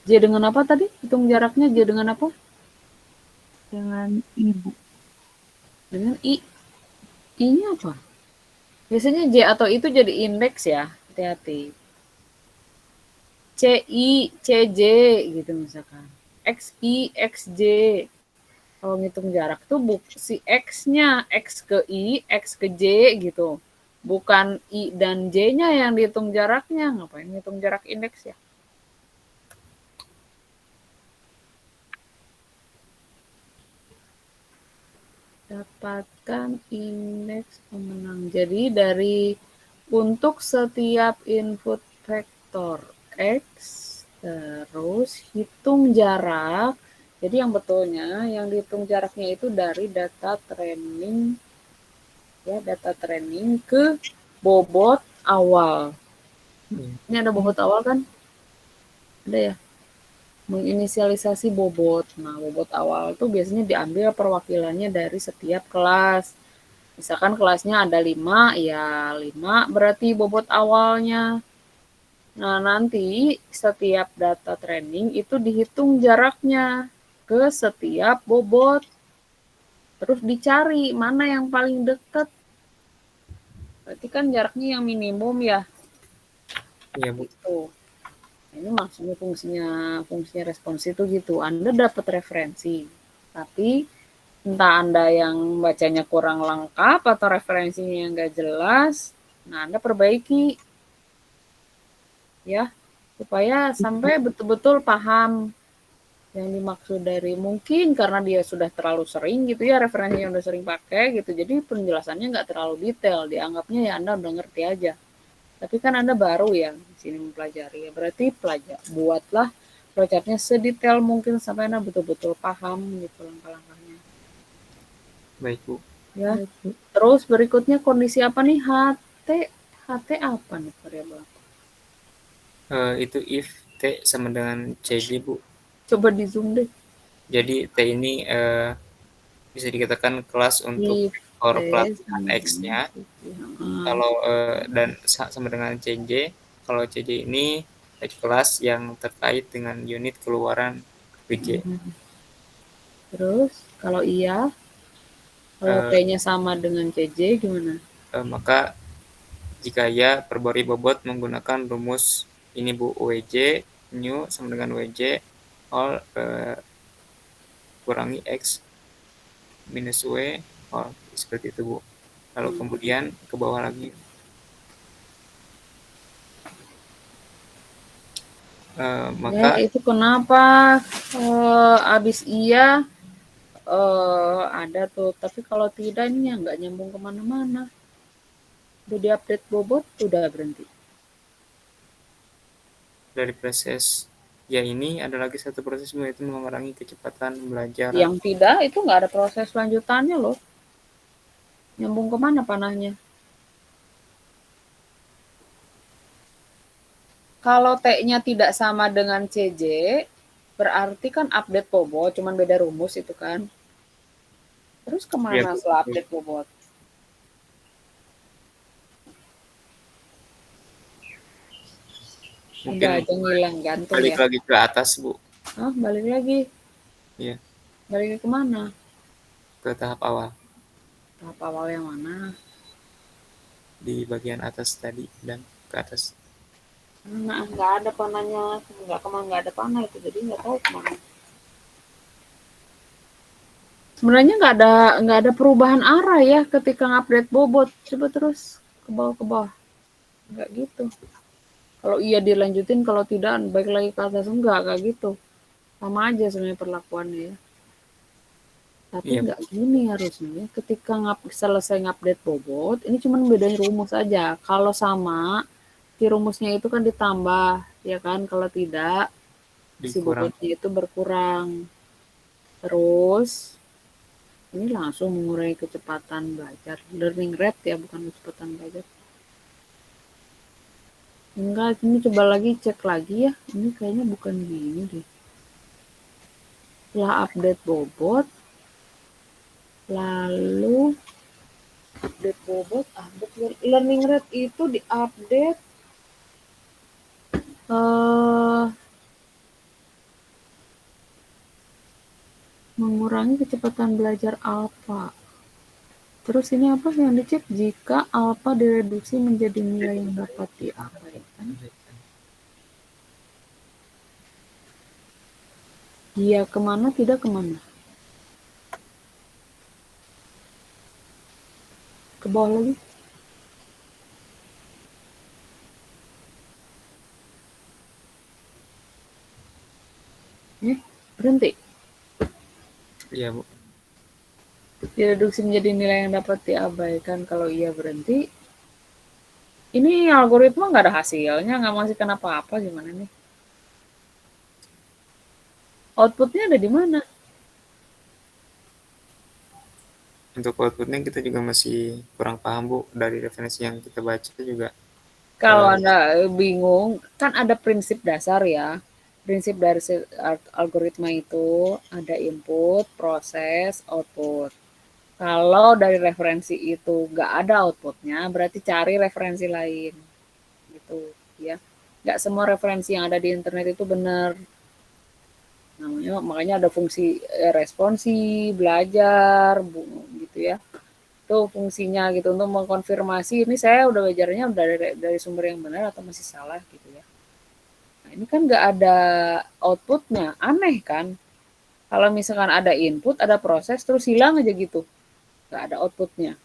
J dengan apa tadi? Hitung jaraknya J dengan apa? Dengan ibu. Dengan I. I-nya apa? Biasanya J atau itu jadi indeks ya, hati-hati. CI, CJ gitu misalkan. XI, XJ. Kalau ngitung jarak tuh si X-nya, X ke I, X ke J gitu. Bukan I dan J-nya yang dihitung jaraknya. Ngapain ngitung jarak indeks ya? Dapatkan indeks pemenang. Jadi dari untuk setiap input vektor X, terus hitung jarak. Jadi yang betulnya yang dihitung jaraknya itu dari data training, ya data training ke bobot awal. Ini ada bobot awal kan? Ada ya? Menginisialisasi bobot. Nah, bobot awal itu biasanya diambil perwakilannya dari setiap kelas. Misalkan kelasnya ada 5, ya 5 berarti bobot awalnya. Nah, nanti setiap data training itu dihitung jaraknya ke setiap bobot. Terus dicari mana yang paling dekat. Berarti kan jaraknya yang minimum ya. Iya, Bu. Tuh. Ini maksudnya fungsinya responsi itu gitu. Anda dapat referensi, tapi entah Anda yang bacanya kurang lengkap atau referensinya nggak jelas, nah Anda perbaiki ya supaya sampai betul-betul paham Yang dimaksud dari mungkin karena dia sudah terlalu sering gitu ya, referensinya udah sering pakai gitu, jadi penjelasannya nggak terlalu detail, dianggapnya ya Anda udah ngerti aja. Tapi kan Anda baru ya di sini mempelajari, ya berarti buatlah flowchartnya sedetail mungkin sampai Anda betul-betul paham gitu langkah-langkahnya. Baik, Bu. Ya. Terus berikutnya kondisi apa nih? HT apa nih variabel? Itu if T sama dengan CJ, Bu. Coba di zoom deh. Jadi T ini bisa dikatakan kelas untuk vektor pelatihan X-nya. Kalau dan sama dengan CJ, kalau CJ ini kelas yang terkait dengan unit keluaran WJ. Terus kalau iya, kalau T-nya sama dengan CJ gimana? Maka jika ya perbori bobot menggunakan rumus ini, Bu, WJ new sama dengan WJ all kurangi X minus W all, seperti itu, Bu. Lalu kemudian ke bawah lagi. Maka ya, itu kenapa abis iya ada tuh, tapi kalau tidak ini nggak nyambung kemana-mana. Udah diupdate bobot, udah berhenti. Dari proses ya ini ada lagi satu proses yaitu mengurangi kecepatan belajar. Yang tidak itu nggak ada proses lanjutannya loh. Nyambung kemana panahnya? Kalau T-nya tidak sama dengan CJ, berarti kan update bobot, cuman beda rumus itu kan. Terus kemana setelah update bobot? Mungkin udah aja ngilang gantung balik ya. lagi ke atas, Bu. Balik lagi. Iya. Balik ke mana? Ke tahap awal. Tahap awal yang mana? Di bagian atas tadi dan ke atas. Nggak ada panahnya, nggak ada panah itu, jadi nggak tahu kemana. Sebenarnya nggak ada perubahan arah ya ketika ngupdate bobot. Coba terus ke bawah, nggak gitu. Kalau iya dilanjutin, kalau tidak balik lagi ke atas, enggak kayak gitu. Sama aja sebenarnya perlakuannya ya. Tapi nggak gini harusnya. Ketika selesai ngupdate bobot, ini cuma bedain rumus aja. Kalau sama, si rumusnya itu kan ditambah, ya kan? Kalau tidak, si bobotnya itu berkurang. Terus, ini langsung mengurangi kecepatan belajar. Learning rate ya, bukan kecepatan belajar. Enggak, ini coba lagi cek lagi ya. Ini kayaknya bukan gini deh. Setelah update bobot, lalu update bobot, update learning rate itu diupdate mengurangi kecepatan belajar alfa. Terus ini apa yang dicek? Jika alfa direduksi menjadi nilai yang dapat diabaikan. Dia kemana, tidak kemana? Ke bawah lagi. Berhenti. Iya, Bu. Direduksi menjadi nilai yang dapat diabaikan kalau ia berhenti. Ini algoritma nggak ada hasilnya, nggak menghasilkan apa-apa, gimana nih? Outputnya ada di mana? Untuk outputnya kita juga masih kurang paham, Bu. Dari referensi yang kita baca juga. Kalau Anda bingung, kan ada prinsip dasar ya. Prinsip dari algoritma itu ada input, proses, output. Kalau dari referensi itu nggak ada outputnya, berarti cari referensi lain. Gitu ya. Nggak semua referensi yang ada di internet itu benar. Makanya ada fungsi responsi, belajar, gitu ya. Itu fungsinya gitu untuk mengkonfirmasi ini saya udah belajarnya udah dari sumber yang benar atau masih salah gitu ya. Nah, ini kan nggak ada outputnya, aneh kan? Kalau misalkan ada input, ada proses, terus hilang aja gitu, nggak ada outputnya,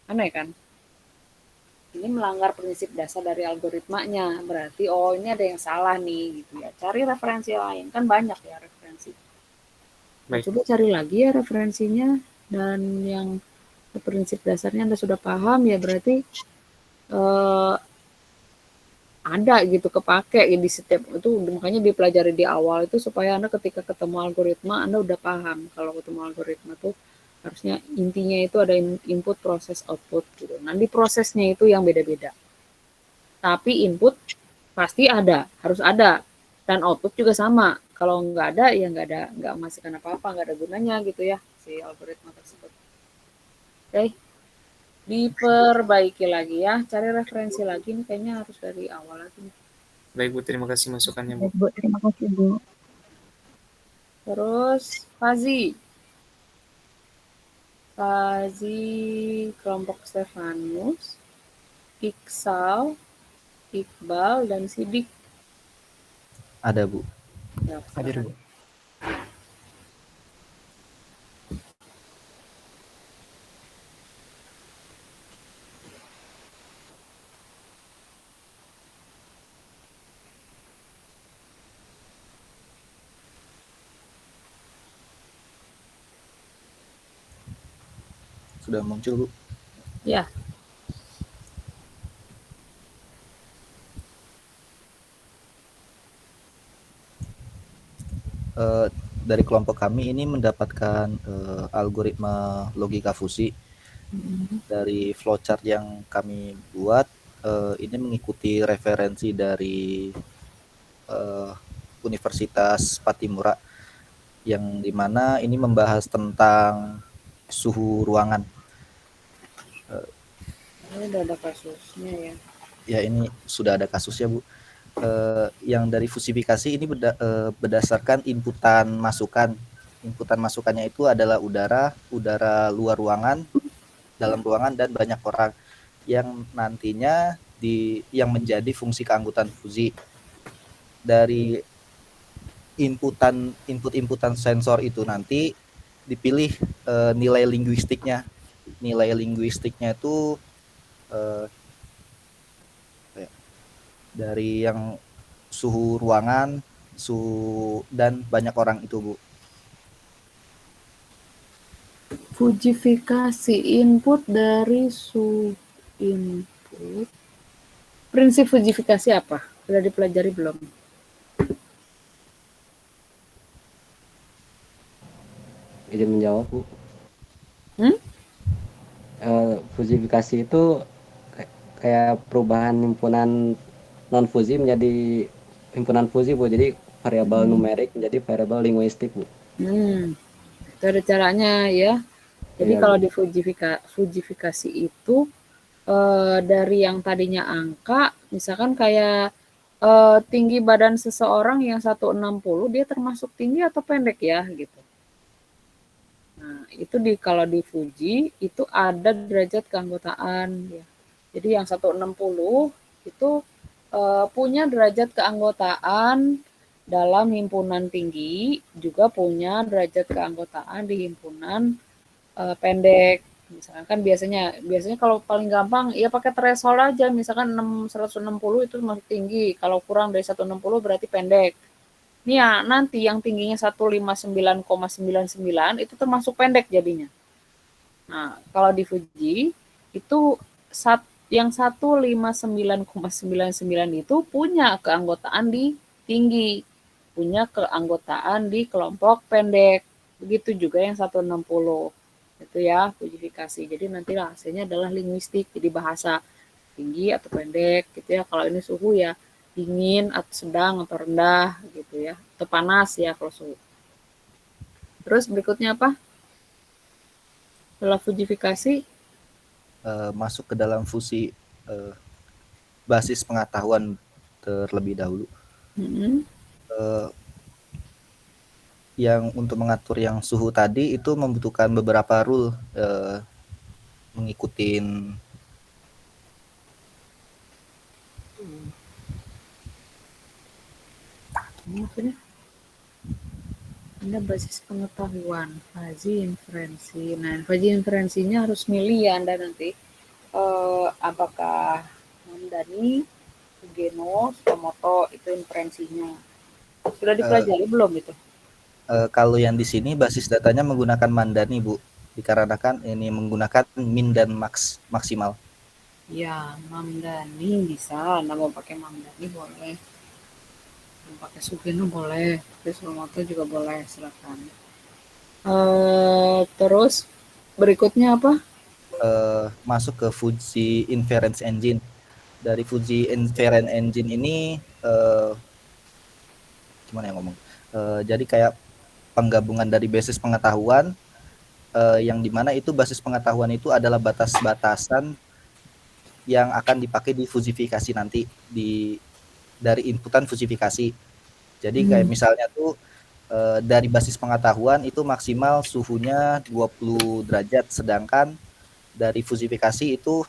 aneh kan? ini melanggar prinsip dasar dari algoritmanya. Berarti oh ini ada yang salah nih gitu ya. Cari referensi lain, kan banyak ya referensi. Baik. Coba cari lagi ya referensinya, dan yang prinsip dasarnya Anda sudah paham ya, berarti ada gitu kepake di setiap itu, makanya dipelajari di awal itu supaya Anda ketika ketemu algoritma Anda udah paham kalau ketemu algoritma tuh harusnya intinya itu ada input, proses, output gitu. Nanti prosesnya itu yang beda-beda. Tapi input pasti ada, harus ada, dan output juga sama. Kalau nggak ada ya nggak menghasilkan apa-apa, nggak ada gunanya gitu ya si algoritma tersebut. Oke. Diperbaiki lagi ya, cari referensi lagi nih, kayaknya harus dari awal lagi nih. Baik Bu, terima kasih masukannya Bu. Baik, Bu, terima kasih Bu. Terus Fazi kelompok Stefanus, Iksal, Iqbal, dan Sidik. Ada Bu. Ya, Hadir Bu. Sudah muncul Bu. Ya. Dari kelompok kami ini mendapatkan algoritma logika fusi dari flowchart yang kami buat. Ini mengikuti referensi dari Universitas Patimura, yang dimana ini membahas tentang suhu ruangan. Ini udah ada kasusnya ya. Ya, ini sudah ada kasusnya Bu. Yang dari fusifikasi ini berdasarkan inputan masukan. Inputan masukannya itu adalah udara luar ruangan, dalam ruangan, dan banyak orang, yang nantinya yang menjadi fungsi keanggotaan fusi. Dari inputan sensor itu nanti dipilih nilai linguistiknya. Nilai linguistiknya itu dari yang suhu ruangan, suhu, dan banyak orang itu Bu. Fujifikasi input dari suhu input. Prinsip fujifikasi apa? Sudah dipelajari belum? Izin menjawab Bu. Fujifikasi itu kayak perubahan himpunan non fusi menjadi himpunan fusi Bu. Jadi variabel numerik menjadi variabel linguistik Bu. Itu ada caranya ya. Jadi kalau di fujifikasi itu dari yang tadinya angka, misalkan kayak tinggi badan seseorang yang 160, dia termasuk tinggi atau pendek ya gitu. Nah, itu kalau di Fuji itu ada derajat keanggotaan ya. Jadi yang 160 itu punya derajat keanggotaan dalam himpunan tinggi, juga punya derajat keanggotaan di himpunan pendek. Misalkan biasanya kalau paling gampang ya pakai threshold aja, misalkan 160 itu masih tinggi, kalau kurang dari 160 berarti pendek. Nih ya, nanti yang tingginya 159,99 itu termasuk pendek jadinya. Nah, kalau di Fuji itu yang 159,99 itu punya keanggotaan di tinggi, punya keanggotaan di kelompok pendek. Begitu juga yang 160. Itu ya fujifikasi. Jadi nanti hasilnya adalah linguistik, jadi bahasa tinggi atau pendek gitu ya. Kalau ini suhu ya dingin atau sedang atau rendah gitu ya, atau panas ya kalau suhu. Terus berikutnya apa? Setelah fujifikasi masuk ke dalam fusi basis pengetahuan terlebih dahulu. Yang untuk mengatur yang suhu tadi itu membutuhkan beberapa rule, mengikutin Ada basis pengetahuan, faji inferensi. Nah, faji inferensinya harus milih ya Anda nanti. apakah Mamdani, Sugeno, Sukamoto itu inferensinya. Sudah dipelajari belum itu? Kalau yang di sini basis datanya menggunakan Mamdani, Bu. Dikarenakan ini menggunakan min dan maksimal. Ya, Mamdani bisa. Anda mau pakai Mamdani boleh. Mau pakai Sugeno boleh. Tapi Sukamoto juga boleh, silakan. Terus berikutnya apa? Masuk ke Fuji Inference Engine. Dari Fuji Inference Engine ini gimana ya ngomong? Jadi kayak penggabungan dari basis pengetahuan yang dimana itu basis pengetahuan itu adalah batas-batasan yang akan dipakai di fusifikasi nanti dari inputan fusifikasi. Jadi kayak misalnya tuh dari basis pengetahuan itu maksimal suhunya 20 derajat, sedangkan dari fusifikasi itu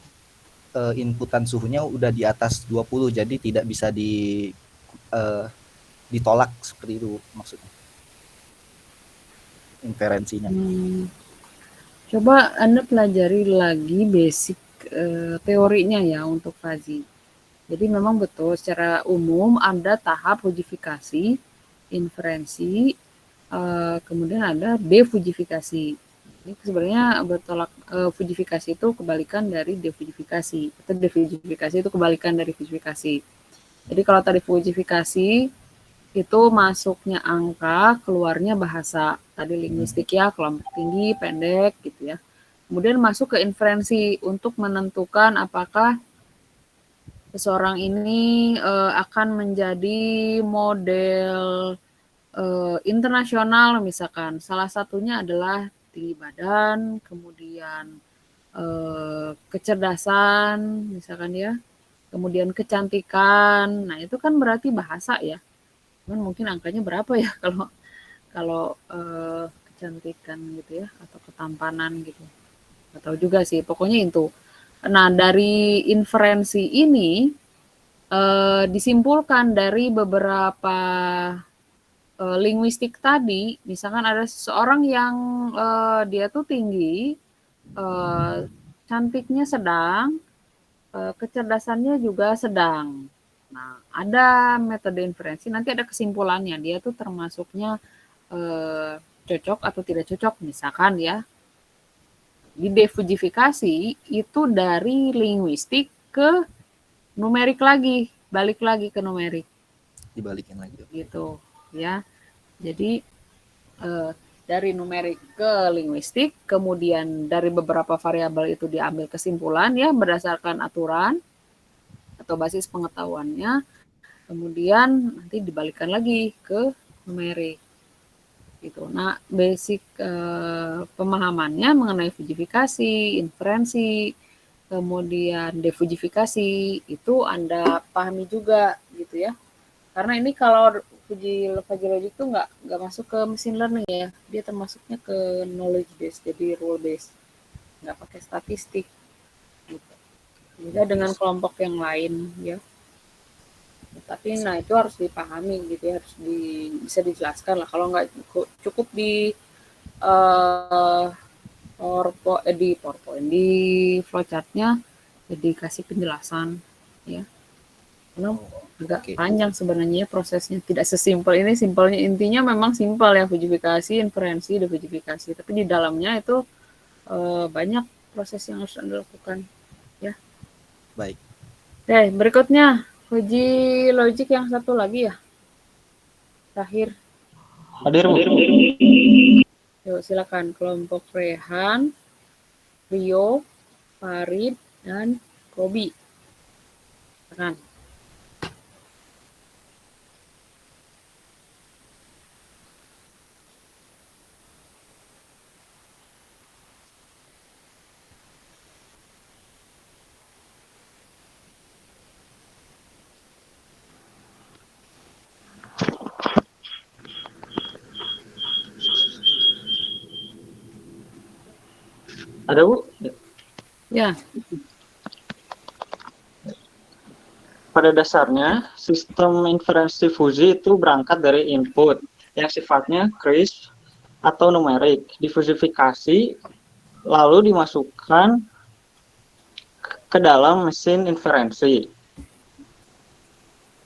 inputan suhunya udah di atas 20, jadi tidak bisa ditolak, seperti itu maksudnya inferensinya. Coba Anda pelajari lagi basic teorinya ya untuk fuzzy. Jadi memang betul secara umum ada tahap fujifikasi, inferensi, kemudian ada defujifikasi. Ini sebenarnya bertolak, fujifikasi itu kebalikan dari defujifikasi, atau defujifikasi itu kebalikan dari fujifikasi. Jadi kalau tadi fujifikasi itu masuknya angka, keluarnya bahasa. Tadi linguistik ya, kelompok tinggi, pendek gitu ya. Kemudian masuk ke inferensi untuk menentukan apakah seseorang ini akan menjadi model internasional misalkan. Salah satunya adalah tinggi badan, kemudian kecerdasan misalkan ya, kemudian kecantikan. Nah itu kan berarti bahasa ya. Cuman mungkin angkanya berapa ya kalau kecantikan gitu ya, atau ketampanan gitu. Nggak tahu juga sih, pokoknya itu. Nah dari inferensi ini disimpulkan dari beberapa linguistik tadi, misalkan ada seseorang yang dia tuh tinggi, cantiknya sedang, kecerdasannya juga sedang. Nah, ada metode inferensi, nanti ada kesimpulannya, dia tuh termasuknya cocok atau tidak cocok, misalkan ya. Di defujifikasi itu dari linguistik ke numerik lagi, balik lagi ke numerik. Dibalikin lagi. Gitu, ya. Jadi dari numerik ke linguistik, kemudian dari beberapa variabel itu diambil kesimpulan ya berdasarkan aturan atau basis pengetahuannya, kemudian nanti dibalikkan lagi ke numerik gitu. Nah, basic pemahamannya mengenai fujifikasi, inferensi, kemudian defujifikasi itu Anda pahami juga gitu ya. Karena ini kalau Fuji Logic itu nggak masuk ke machine learning ya, dia termasuknya ke knowledge base, jadi rule base, nggak pakai statistik. Gitu. Beda dengan kelompok yang lain ya. Tapi nah itu harus dipahami gitu ya, harus bisa dijelaskan lah. Kalau nggak cukup di PowerPoint, di flowchartnya jadi kasih penjelasan ya. Karena agak panjang sebenarnya prosesnya, tidak sesimpel ini. Simpelnya intinya memang simpel ya, fujifikasi, inferensi, defujifikasi. Tapi di dalamnya itu banyak proses yang harus Anda lakukan ya. Baik. Oke, berikutnya Fuji Logic yang satu lagi ya. Terakhir. Hadir, Bu. Yuk silakan kelompok Rehan, Rio, Farid, dan Robi. Silakan. Ada, Bu? Ya. Pada dasarnya, sistem inferensi fuzi itu berangkat dari input yang sifatnya crisp atau numerik, difusifikasi, lalu dimasukkan ke dalam mesin inferensi.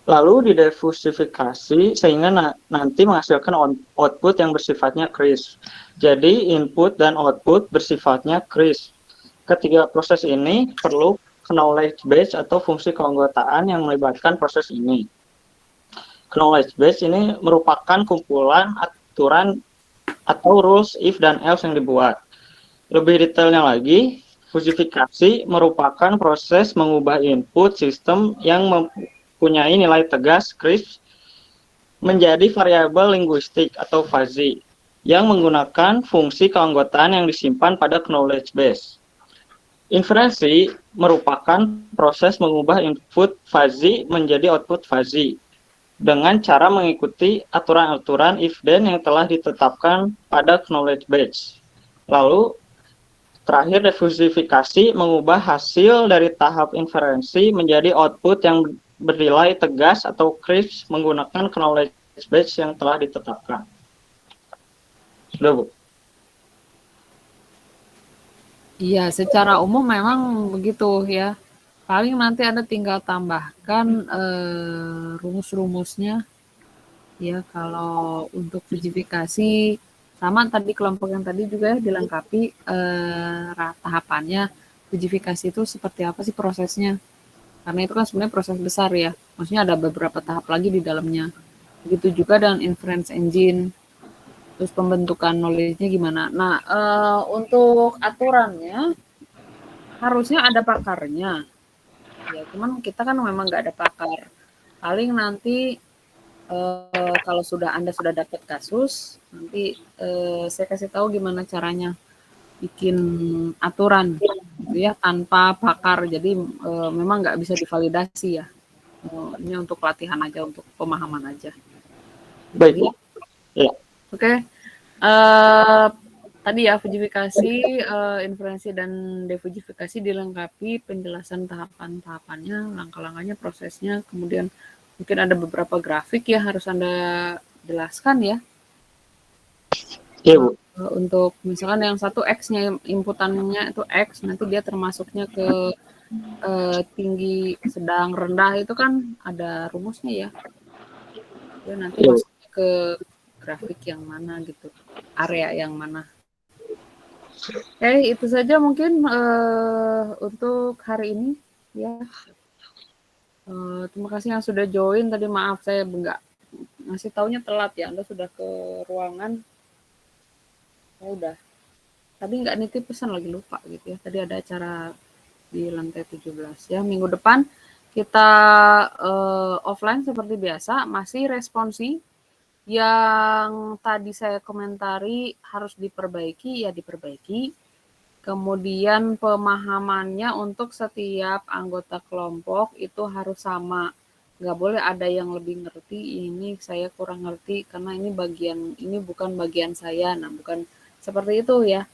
Lalu didifusifikasi sehingga nanti menghasilkan output yang bersifatnya crisp. Jadi input dan output bersifatnya crisp. Ketiga proses ini perlu knowledge base atau fungsi keanggotaan yang melibatkan proses ini. Knowledge base ini merupakan kumpulan aturan atau rules if dan else yang dibuat. Lebih detailnya lagi, fusifikasi merupakan proses mengubah input sistem yang mempunyai nilai tegas crisp menjadi variabel linguistik atau fuzzy yang menggunakan fungsi keanggotaan yang disimpan pada knowledge base. Inferensi merupakan proses mengubah input fuzzy menjadi output fuzzy dengan cara mengikuti aturan-aturan if then yang telah ditetapkan pada knowledge base. Lalu terakhir, difusifikasi mengubah hasil dari tahap inferensi menjadi output yang bernilai tegas atau crisp menggunakan knowledge base yang telah ditetapkan. Sudah, Bu? Iya, secara umum memang begitu ya. Paling nanti Anda tinggal tambahkan rumus-rumusnya. Ya, kalau untuk fusifikasi sama tadi kelompok yang tadi juga dilengkapi tahapannya. Fusifikasi itu seperti apa sih prosesnya? Karena itu kan sebenarnya proses besar ya. Maksudnya ada beberapa tahap lagi di dalamnya. Begitu juga dengan inference engine. Terus pembentukan knowledge-nya gimana. Nah, untuk aturannya harusnya ada pakarnya. Ya, cuman kita kan memang nggak ada pakar. Paling nanti kalau Anda sudah dapat kasus, nanti saya kasih tahu gimana caranya bikin aturan gitu ya, tanpa pakar. Jadi memang nggak bisa divalidasi ya. Ini untuk pelatihan aja, untuk pemahaman aja. Baik. Ya. Oke. Tadi ya fusifikasi, inferensi dan defusifikasi dilengkapi penjelasan tahapan-tahapannya, langkah-langkahnya, prosesnya, kemudian mungkin ada beberapa grafik ya harus Anda jelaskan ya. Iya, Bu. Untuk misalkan yang satu X-nya, inputannya itu X, nanti dia termasuknya ke tinggi, sedang, rendah, itu kan ada rumusnya ya. Dia nanti masuknya ke grafik yang mana gitu, area yang mana. Oke, itu saja mungkin untuk hari ini ya. Terima kasih yang sudah join. Tadi maaf saya nggak ngasih taunya telat ya. Anda sudah ke ruangan. Oh, udah. Tadi nggak nitip pesan, lagi lupa gitu ya. Tadi ada acara di lantai 17 ya. Minggu depan kita offline seperti biasa, masih responsi. Yang tadi saya komentari harus diperbaiki, ya diperbaiki. Kemudian pemahamannya untuk setiap anggota kelompok itu harus sama. Nggak boleh ada yang lebih ngerti, ini saya kurang ngerti karena ini bukan bagian saya. Nah, bukan seperti itu ya.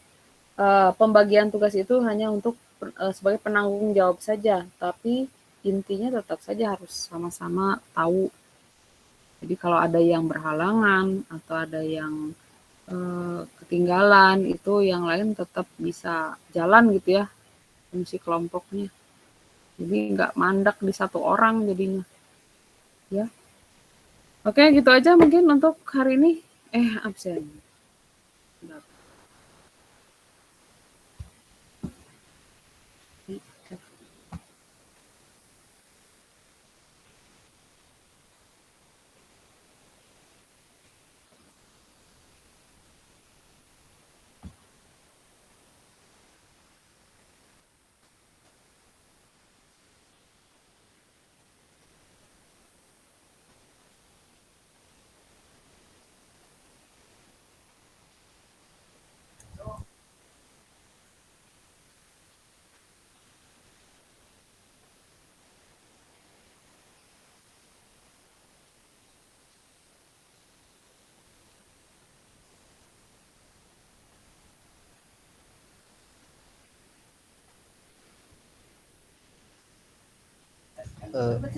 Pembagian tugas itu hanya untuk sebagai penanggung jawab saja, tapi intinya tetap saja harus sama-sama tahu. Jadi kalau ada yang berhalangan atau ada yang ketinggalan, itu yang lain tetap bisa jalan gitu ya fungsi kelompoknya. Jadi nggak mandak di satu orang jadinya. Ya. Oke, gitu aja mungkin untuk hari ini. Absen.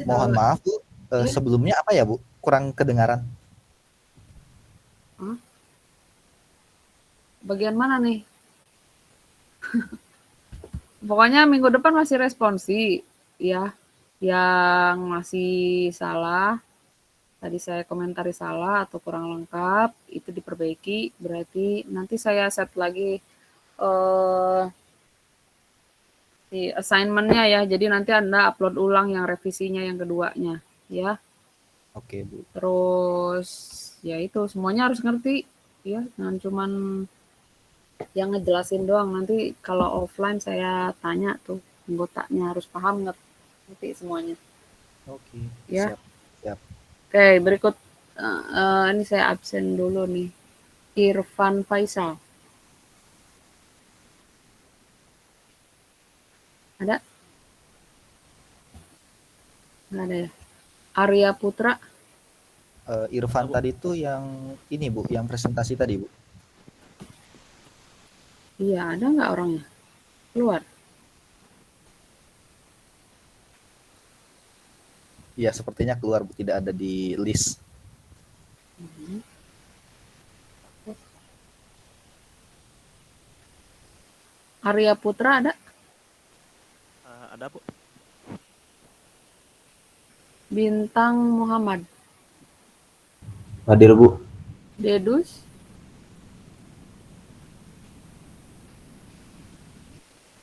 Mohon maaf Bu, sebelumnya apa ya Bu? Kurang kedengaran. Bagian mana nih? Pokoknya minggu depan masih responsi ya. Yang masih salah, tadi saya komentari salah atau kurang lengkap, itu diperbaiki. Berarti nanti saya set lagi di assignment-nya ya. Jadi nanti Anda upload ulang yang revisinya yang keduanya ya. Oke, Bu. Terus ya itu semuanya harus ngerti ya, jangan cuman yang ngejelasin doang. Nanti kalau offline saya tanya tuh anggotanya harus paham ngerti semuanya. Oke. Ya. Siap. Siap. Oke, berikut ini saya absen dulu nih. Irfan Faisal. Ada? Nggak ada ya. Arya Putra. Irfan tadi tuh yang ini Bu, yang presentasi tadi Bu. Iya, ada nggak orangnya? Keluar. Iya, sepertinya keluar Bu, tidak ada di list. Arya Putra ada? Ada Bu. Bintang Muhammad. Hadir Bu. Dedus.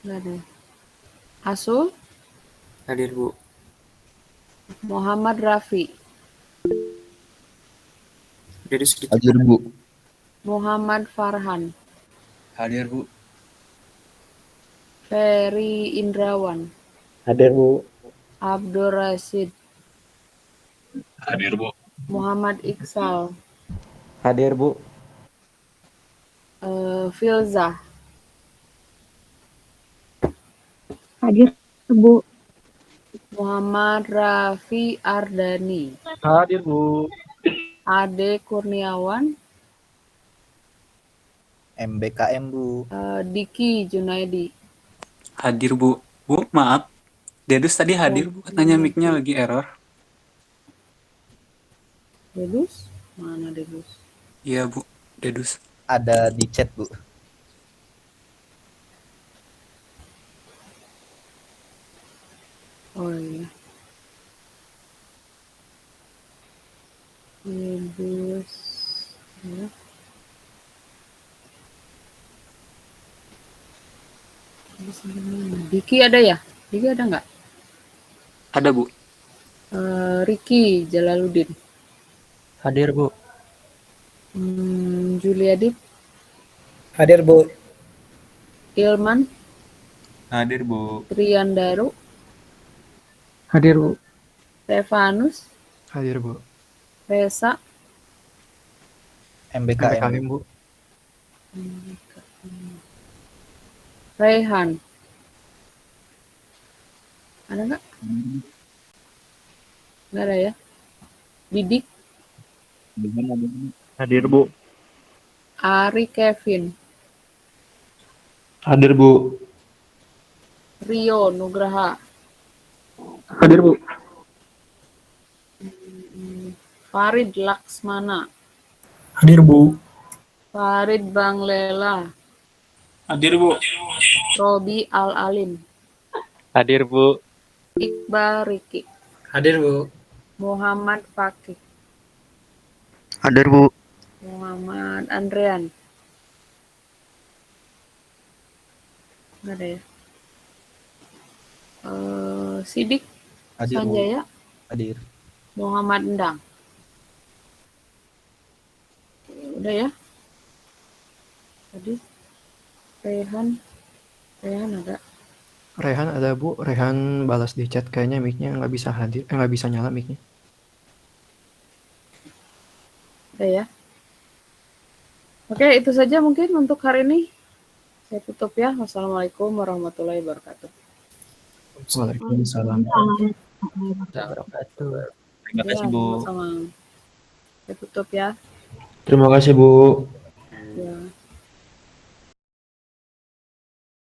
Nggak ada. Asul. Hadir Bu. Muhammad Rafi. Hadir Bu. Muhammad Farhan. Hadir Bu. Ferry Indrawan. Hadir Bu. Abdur Rashid. Hadir Bu. Muhammad Iqsal. Hadir Bu. Filzah. Hadir Bu. Muhammad Rafi Ardani. Hadir Bu. Ade Kurniawan. MBKM Bu. Diki Junaidi. Hadir Bu. Bu, maaf. Dedus tadi hadir Bu, katanya mic-nya lagi error. Dedus? Mana Dedus? Iya Bu, Dedus. Ada di chat Bu. Oh iya. Dedus. Ya. Diki ada ya? Diki ada nggak? Ada Bu. Ricky Jalaluddin. Hadir Bu. Juliadit. Hadir Bu. Ilman. Hadir Bu. Triandaru. Hadir Bu. Stefanus. Hadir Bu. Resa. MBKM Bu. Raihan. Ada nggak? Nggak ada ya. Didik. Hadir Bu. Ari Kevin. Hadir Bu. Rio Nugraha. Hadir Bu. Farid Laksmana. Hadir Bu. Farid Banglela. Hadir Bu. Robi Al-Alim. Hadir Bu. Iqbal Riki. Hadir Bu. Muhammad Fakih. Hadir Bu. Muhammad Andrean. Nggak ada ya. Sidik. Hadir Bu. Sanjaya. Hadir. Muhammad Endang. Udah ya. Tadi Rehan ada. Rehan ada Bu. Rehan balas di chat kayaknya mic-nya nggak bisa hadir, nggak bisa nyala mic-nya. Udah ya. Oke, itu saja mungkin untuk hari ini. Saya tutup ya. Wassalamualaikum warahmatullahi wabarakatuh. Waalaikumsalam. Terima kasih Bu. Sama-sama. Saya tutup ya. Terima kasih Bu. Ya.